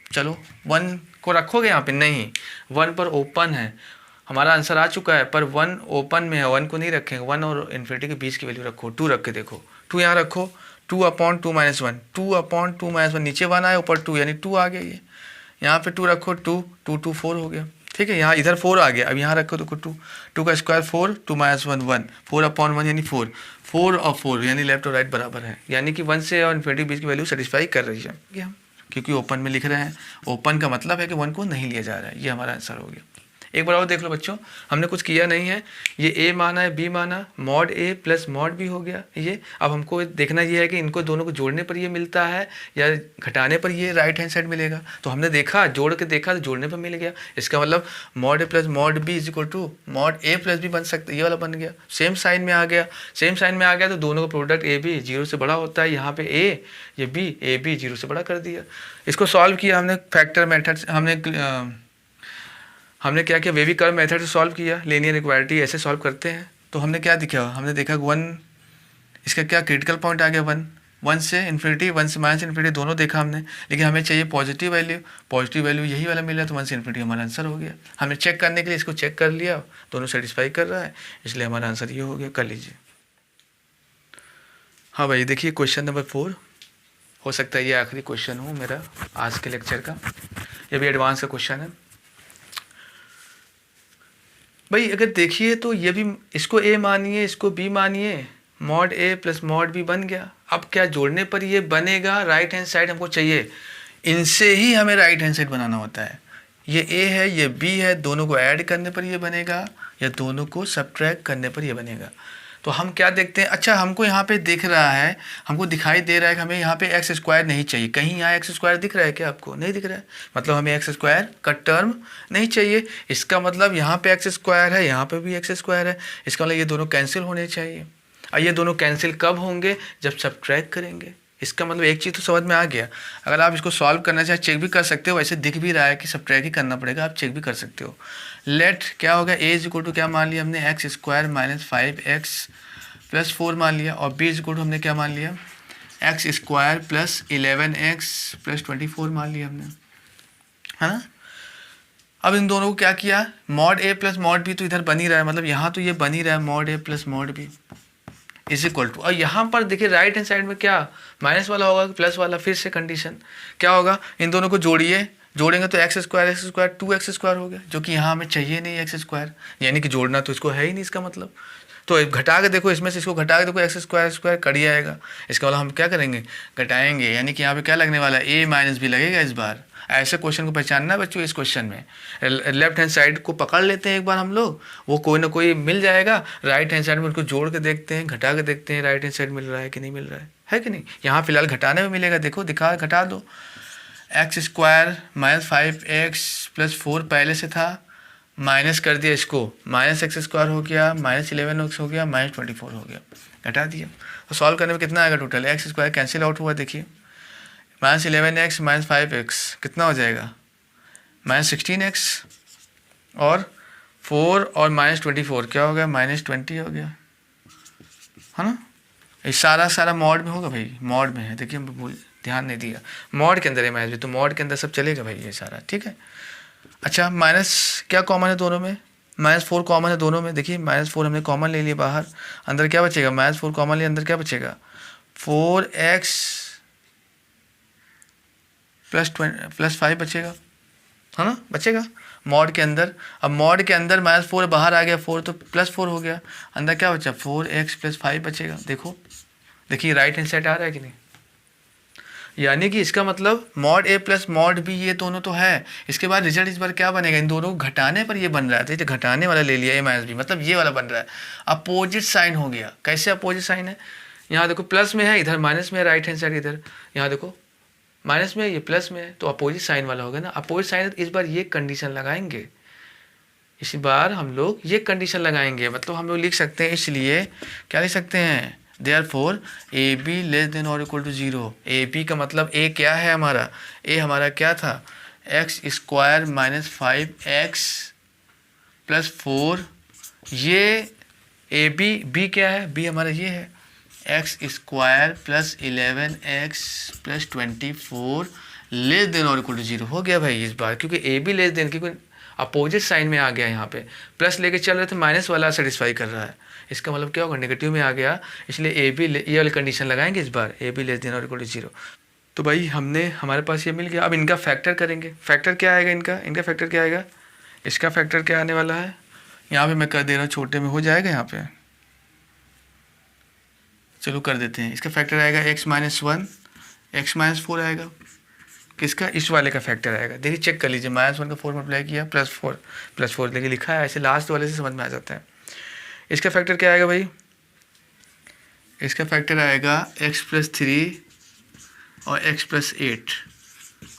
चलो वन को रखोगे यहाँ पे, नहीं वन पर ओपन है, हमारा आंसर आ चुका है, पर वन ओपन में है, वन को नहीं रखेंगे, वन और इन्फिनिटी के बीच की वैल्यू रखो, टू रख के देखो, टू यहाँ रखो, two upon two minus one, two upon two minus one, नीचे वन आया ऊपर टू, यानी टू आ गया ये, यहाँ पे टू रखो, टू टू टू फोर हो गया। ठीक है, यहाँ इधर फोर आ गया, अब यहाँ रखो तो टू, टू का square four, two minus one one, four upon one यानी फोर, फोर और फोर यानी लेफ्ट और राइट बराबर है, यानी कि वन से और इन्फिनिटी बीच की वैल्यू सेटिस्फाई कर रही है कि हम, क्योंकि ओपन में लिख रहे हैं, ओपन का मतलब है कि वन को नहीं लिया जा रहा है। ये हमारा आंसर हो गया। एक बार और देख लो बच्चों, हमने कुछ किया नहीं है, ये ए माना है, बी माना, mod a plus mod B हो गया ये। अब हमको देखना ये है कि इनको दोनों को जोड़ने पर ये मिलता है या घटाने पर ये राइट हैंड साइड मिलेगा। तो हमने देखा, जोड़ के देखा तो जोड़ने पर मिल गया, इसका मतलब mod a plus mod b is equal to mod a plus b बन सकता है, ये वाला बन गया। सेम साइन में आ गया, सेम साइन में आ गया तो दोनों का प्रोडक्ट ए बी जीरो से बड़ा होता है, यहाँ पे ये बी, ए बी जीरो से बड़ा कर दिया। इसको सॉल्व किया हमने फैक्टर मेथड, हमने क्या किया, वेवी कर्व मेथड से सॉल्व किया, लीनियर इक्वालिटी ऐसे सॉल्व करते हैं। तो हमने क्या दिखा, हमने देखा वन, इसका क्या क्रिटिकल पॉइंट आ गया वन, वन से इन्फिनिटी, वन से माइनस इन्फिनिटी दोनों देखा हमने, लेकिन हमें चाहिए पॉजिटिव वैल्यू, पॉजिटिव वैल्यू यही वाला मिला, तो वन से इन्फिनिटी हमारा आंसर हो गया। हमने चेक करने के लिए इसको चेक कर लिया, दोनों सेटिस्फाई कर रहा है, इसलिए हमारा आंसर ये हो गया। कर लीजिए। हाँ भाई देखिए क्वेश्चन नंबर 4, हो सकता है ये आखिरी क्वेश्चन हो मेरा आज के लेक्चर का, ये भी एडवांस का क्वेश्चन है भाई। अगर देखिए तो ये भी, इसको ए मानिए, इसको बी मानिए, mod a plus mod B बन गया। अब क्या जोड़ने पर ये बनेगा, राइट हैंड साइड हमको चाहिए, इनसे ही हमें राइट हैंड साइड बनाना होता है। ये ए है, ये बी है, दोनों को ऐड करने पर ये बनेगा या दोनों को सब्ट्रैक्ट करने पर ये बनेगा। तो हम क्या देखते हैं, अच्छा हमको यहाँ पे दिख रहा है, हमको दिखाई दे रहा है कि हमें यहाँ पे एक्स स्क्वायर नहीं चाहिए। कहीं यहाँ एक्स स्क्वायर दिख रहा है क्या आपको, नहीं दिख रहा है, मतलब हमें एक्स स्क्वायर का टर्म नहीं चाहिए। इसका मतलब यहाँ पे एक्स स्क्वायर है, यहाँ पे भी एक्स स्क्वायर है, इसका मतलब ये दोनों कैंसिल होने चाहिए। और ये दोनों कैंसिल कब होंगे, जब सब्ट्रैक्ट करेंगे। इसका मतलब एक चीज़ तो समझ में आ गया। अगर आप इसको सॉल्व करना चाहे चेक भी कर सकते हो, वैसे दिख भी रहा है कि सब्ट्रैक्ट ही करना पड़ेगा, आप चेक भी कर सकते हो। लेट क्या होगा, ए इज इक्वल टू क्या मान लिया हमने, x square minus 5x plus 4 मान लिया, और बी इज इक्वल टू हमने क्या मान लिया, x square plus 11x plus 24 मान लिया हमने, है ना। अब इन दोनों को क्या किया, mod a plus mod B तो इधर बन ही रहा है, मतलब यहाँ तो ये बन ही रहा है, mod a plus mod b is equal to, और यहाँ पर देखिए राइट हैंड साइड में क्या माइनस वाला होगा प्लस वाला, फिर से कंडीशन क्या होगा, इन दोनों को जोड़िए, जोड़ेंगे तो एक्स स्क्वायर 2x स्क्वायर हो गया, जो कि यहाँ हमें चाहिए नहीं एक्स स्क्वायर, यानी कि जोड़ना तो इसको है ही नहीं इसका मतलब। तो घटा के देखो, इसमें से इसको घटा के देखो, एक्स स्क्वायर कट ही आएगा, इसका मतलब हम क्या करेंगे, घटाएंगे, यानी कि यहाँ पे क्या लगने वाला है, ए माइनस बी लगेगा इस बार। ऐसे क्वेश्चन को पहचानना है बच्चों, इस क्वेश्चन में लेफ्ट हैंड साइड को पकड़ लेते हैं एक बार हम लोग, वो कोई ना कोई मिल जाएगा, राइट हैंड साइड में उनको जोड़ के देखते हैं, घटा के देखते हैं राइट हैंड साइड मिल रहा है कि नहीं मिल रहा है कि नहीं। यहाँ फिलहाल घटाने में मिलेगा, देखो दिखा, घटा दो, एक्स स्क्वायर माइनस 5x+4 पहले से था, माइनस कर दिया इसको, माइनस एक्स स्क्वायर हो गया, माइनस 11x हो गया, माइनस 24 हो गया, घटा दिया। तो सॉल्व करने में कितना आएगा total, x square cancel out हुआ, देखिए माइनस 11x माइनस 5x कितना हो जाएगा, माइनस 16x, और 4 और माइनस 24 क्या हो गया, माइनस 20 हो गया, है ना। ये सारा मॉड में होगा भाई, मॉड में है, देखिए हम ध्यान नहीं दिया, मॉड के अंदर है माइनस भी, तो मॉड के अंदर सब चलेगा भाई ये सारा, ठीक है। अच्छा माइनस क्या कॉमन है दोनों में, -4 कॉमन है दोनों में, देखिए -4 हमने कॉमन ले लिया बाहर, अंदर क्या बचेगा, -4 कॉमन लिया, अंदर क्या बचेगा, 4x प्लस 5 बचेगा, है ना, बचेगा मॉड के अंदर। अब मॉड के अंदर -4 बाहर आ गया, 4 तो +4 हो गया, अंदर क्या बचा, 4x + 5 बचेगा। देखिए राइट हैंड साइड आ रहा है कि नहीं, यानी कि इसका मतलब mod a plus mod b ये दोनों तो है, इसके बाद रिजल्ट इस बार क्या बनेगा, इन दोनों को घटाने पर ये बन रहा है, तो घटाने वाला ले लिया a - b, मतलब ये वाला बन रहा है, अपोजिट साइन हो गया। कैसे अपोजिट साइन है, यहाँ देखो प्लस में है, इधर माइनस में है, राइट हैंड साइड इधर, यहाँ देखो माइनस में है, ये प्लस में है, तो अपोजिट साइन वाला होगा ना। अपोजिट साइन इस बार ये कंडीशन लगाएंगे, इस बार हम लोग ये कंडीशन लगाएंगे, मतलब हम लोग लिख सकते हैं, इसलिए क्या लिख सकते हैं, therefore A be less than और इक्वल टू 0। ए बी का मतलब ए क्या है हमारा, ए हमारा क्या था, एक्स स्क्वायर माइनस 5x + 4, ये ए बी क्या है, बी हमारा ये है x square plus 11x + 24 less than और इक्वल टू 0 हो गया भाई इस बार, क्योंकि ए बी लेस देन, क्योंकि अपोजिट साइन में आ गया, यहाँ पे प्लस लेके चल रहे थे, माइनस वाला सेटिस्फाई कर रहा है, इसका मतलब क्या होगा, नेगेटिव में आ गया, इसलिए ए बी ये वाली कंडीशन लगाएंगे इस बार, ए बी लेस देन और इक्वल टू 0। तो भाई हमारे पास ये मिल गया। अब इनका फैक्टर करेंगे, फैक्टर क्या आएगा, इनका फैक्टर क्या आएगा, इसका फैक्टर क्या आने वाला है, यहाँ पे मैं कर दे रहा हूँ, छोटे में हो जाएगा, यहाँ पे चलो कर देते हैं। इसका फैक्टर आएगा x - 1, x - 4 आएगा, किसका, इस वाले का फैक्टर आएगा। देखिए चेक कर लीजिए, -1 का 4 मल्टीप्लाई किया, +4 देखिए लिखा है ऐसे, लास्ट वाले से समझ में आ जाता है। इसका फैक्टर क्या आएगा भाई, इसका फैक्टर आएगा x + 3 और x + 8,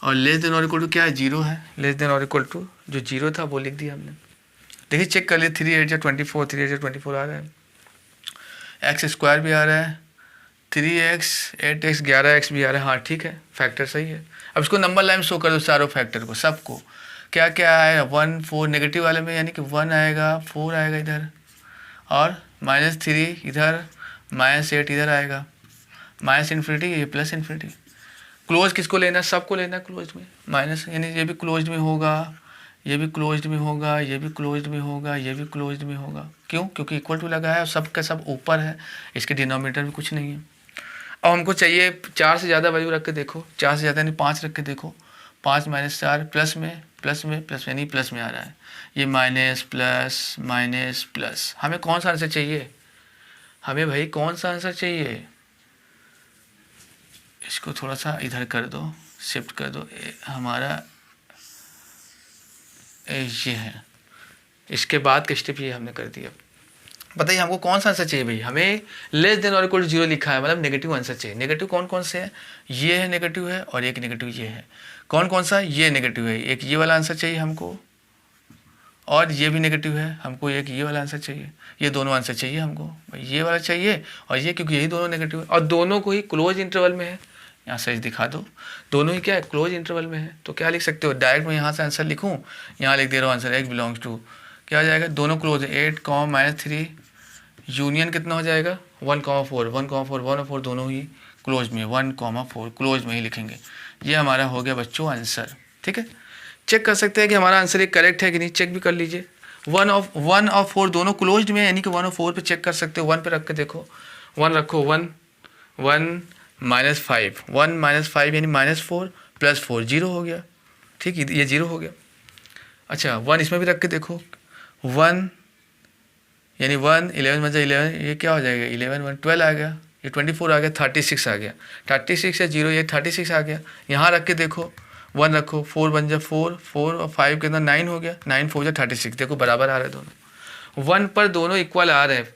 और लेस देन और इक्वल टू क्या है, 0 है, लेस देन और इक्वल टू जो 0 था वो लिख दिया हमने। देखिए चेक कर लिए, 3 8 × 24, 3 8 × 24 आ रहा है, एक्स स्क्वायर भी आ रहा है, 3x 8x 11x भी आ रहा है, हाँ ठीक है, फैक्टर सही है। अब इसको नंबर लाइन शो कर दो, सारों फैक्टर को, सबको, क्या क्या है, 1 4 नेगेटिव वाले में, यानी कि 1 आएगा, 4 आएगा इधर, और -3 इधर, -8 इधर आएगा, -∞ ये +∞। क्लोज किसको लेना, सबको लेना क्लोज में, माइनस, यानी ये भी क्लोज में होगा, ये भी क्लोज्ड में होगा, ये भी क्लोज्ड में होगा, ये भी क्लोज्ड में होगा, क्यों, क्योंकि इक्वल टू लगा है और सब का सब ऊपर है, इसके डिनोमिनेटर में कुछ नहीं है। अब हमको चाहिए 4 से ज़्यादा वैल्यू रख के देखो, 4 से ज़्यादा यानी 5 रख के देखो, 5 - 4 प्लस यानी प्लस में आ रहा है, ये माइनस प्लस, हमें कौन सा आंसर चाहिए, हमें भाई कौन सा आंसर चाहिए, इसको थोड़ा सा इधर कर दो, शिफ्ट कर दो, हमारा ये है, इसके बाद का स्टेप ये हमने कर दिया। बताइए हमको कौन सा आंसर चाहिए भाई, हमें लेस देन और इक्वल टू 0 लिखा है, मतलब नेगेटिव आंसर चाहिए। नेगेटिव कौन कौन से हैं, ये है नेगेटिव है, और एक नेगेटिव ये है, कौन कौन सा, ये नेगेटिव है, एक ये वाला आंसर चाहिए हमको, और ये भी नेगेटिव है, हमको एक ये वाला आंसर चाहिए, ये दोनों आंसर चाहिए हमको भाई, ये वाला चाहिए और ये, क्योंकि यही दोनों नेगेटिव है, और दोनों को ही क्लोज इंटरवल में है, यहाँ सही दिखा दो, दोनों ही क्या है, क्लोज इंटरवल में है। तो क्या लिख सकते हो, डायरेक्ट मैं यहाँ से आंसर लिखूँ, यहाँ लिख दे रहा हूँ आंसर, x बिलोंग्स टू क्या हो जाएगा, दोनों क्लोज है, 8, -3 यूनियन कितना हो जाएगा, 1,4 1,4 1 और 4 दोनों ही क्लोज में, 1,4 क्लोज में ही लिखेंगे। ये हमारा हो गया बच्चों आंसर, ठीक है। चेक कर सकते हैं कि हमारा आंसर एक करेक्ट है कि नहीं, चेक भी कर लीजिए। 1 और 4 दोनों क्लोज्ड में, यानी कि 1 और 4 पे चेक कर सकते हो, 1 पे रख के देखो, 1 रखो, 1 -5 1 -5 यानी -4 + 4 0 हो गया, ठीक, ये 0 हो गया। अच्छा 1 इसमें भी रख के देखो, 1 यानी 1 11 × 11 ये क्या हो जाएगा, 11 1 12 आ गया, ये 24 आ गया, 36 आ गया, 36 या 0 ये 36 आ गया। यहाँ रख के देखो, 1 रखो, 4 बन जाए 4 और 5 के अंदर 9 हो गया, 9 4 36, देखो बराबर आ रहे हैं दोनों, 1 पर दोनों इक्वल आ रहे हैं,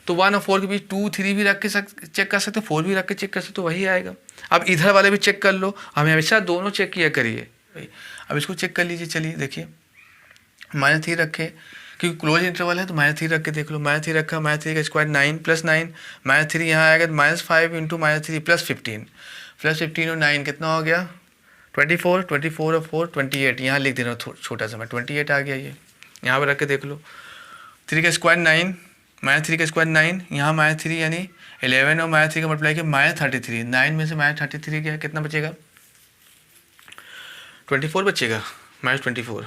तो 1 और 4 के बीच 2 3 भी रख के चेक कर सकते हो, 4 भी रख के चेक कर सकते हो, तो वही आएगा। अब इधर वाले भी चेक कर लो, हम हमेशा दोनों चेक किया करिए। अब इसको चेक कर लीजिए, चलिए देखिए -3 रखे क्योंकि क्लोज इंटरवल है तो -3 रख के देख लो। -3 रखा, -3 का स्क्वायर 9 + 9, -3 यहाँ आएगा तो -5 × -3 +15 और 9 कितना हो गया 24, 24 और 4 28, यहाँ लिख दे रहा हूँ छोटा सा मैं, 28 आ गया ये, यहाँ पर रख के देख लो। 3 का स्क्वायर 9, -3 का स्क्वायर 9, यहाँ -3 यानी 11 और -3 का मल्टीप्लाई किया -33, 9 में से -33 गया, कितना बचेगा 24 बचेगा, -24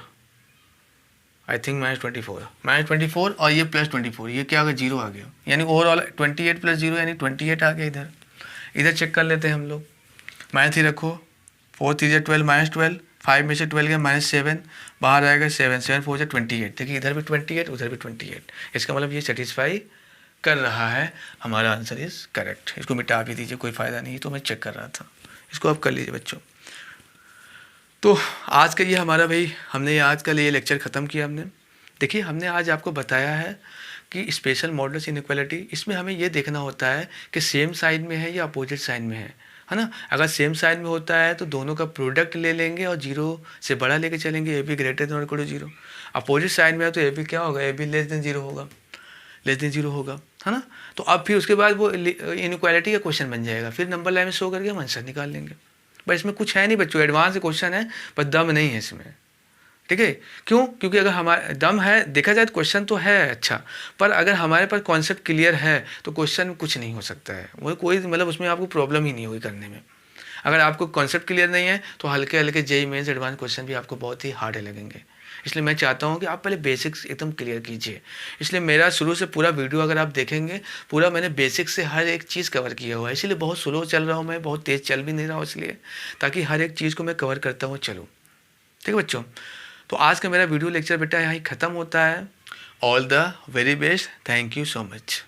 आई थिंक -24 और ये +24, ये क्या आ गया 0 आ गया, यानी ओवरऑल 28 + 0 यानी 28 आ गया। इधर चेक कर लेते हैं हम लोग। -3 रखो, 4 3 12, -12, 5 में से 12 गया -7, बाहर आएगा 7 7 4 28। देखिए इधर भी 28 उधर भी 28, इसका मतलब ये सेटिस्फाई कर रहा है, हमारा आंसर इज़ करेक्ट। इसको मिटा भी दीजिए, कोई फ़ायदा नहीं, तो मैं चेक कर रहा था, इसको आप कर लीजिए बच्चों। तो आज का ये हमारा भाई, हमने आज का ये लेक्चर ख़त्म किया हमने। देखिए हमने आज आपको बताया है कि स्पेशल मॉडुलस इनइक्वालिटी, इसमें हमें ये देखना होता है कि सेम साइड में है या अपोजिट साइड में है ना। अगर सेम साइड में होता है तो दोनों का प्रोडक्ट ले लेंगे और 0 से बड़ा लेके चलेंगे, ए बी ग्रेटर देन और इक्वल टू 0। अपोजिट साइड में है तो ए बी क्या होगा, ए बी लेस देन 0 होगा, है ना। तो अब फिर उसके बाद वो इनइक्वालिटी का क्वेश्चन बन जाएगा, फिर नंबर लाइन में शो करके हम आंसर निकाल लेंगे। पर इसमें कुछ है नहीं बच्चों, एडवांस क्वेश्चन है पर दम नहीं है इसमें, ठीक है। क्यों? क्योंकि अगर हमारा दम है, देखा जाए तो क्वेश्चन तो है अच्छा, पर अगर हमारे पास कॉन्सेप्ट क्लियर है तो क्वेश्चन कुछ नहीं हो सकता है, वो कोई मतलब उसमें आपको प्रॉब्लम ही नहीं होगी करने में। अगर आपको कॉन्सेप्ट क्लियर नहीं है तो हल्के हल्के जेईई मेंस एडवांस क्वेश्चन भी आपको बहुत ही हार्ड लगेंगे। इसलिए मैं चाहता हूँ कि आप पहले बेसिक्स एकदम क्लियर कीजिए। इसलिए मेरा शुरू से पूरा वीडियो अगर आप देखेंगे, पूरा मैंने बेसिक से हर एक चीज़ कवर किया हुआ है। इसलिए बहुत स्लो चल रहा हूँ मैं, बहुत तेज़ चल भी नहीं रहा हूँ, इसलिए ताकि हर एक चीज़ को मैं कवर करता हूँ चलूँ, ठीक है बच्चों। तो आज का मेरा वीडियो लेक्चर बेटा यहाँ ही ख़त्म होता है। All the very best, thank you so much.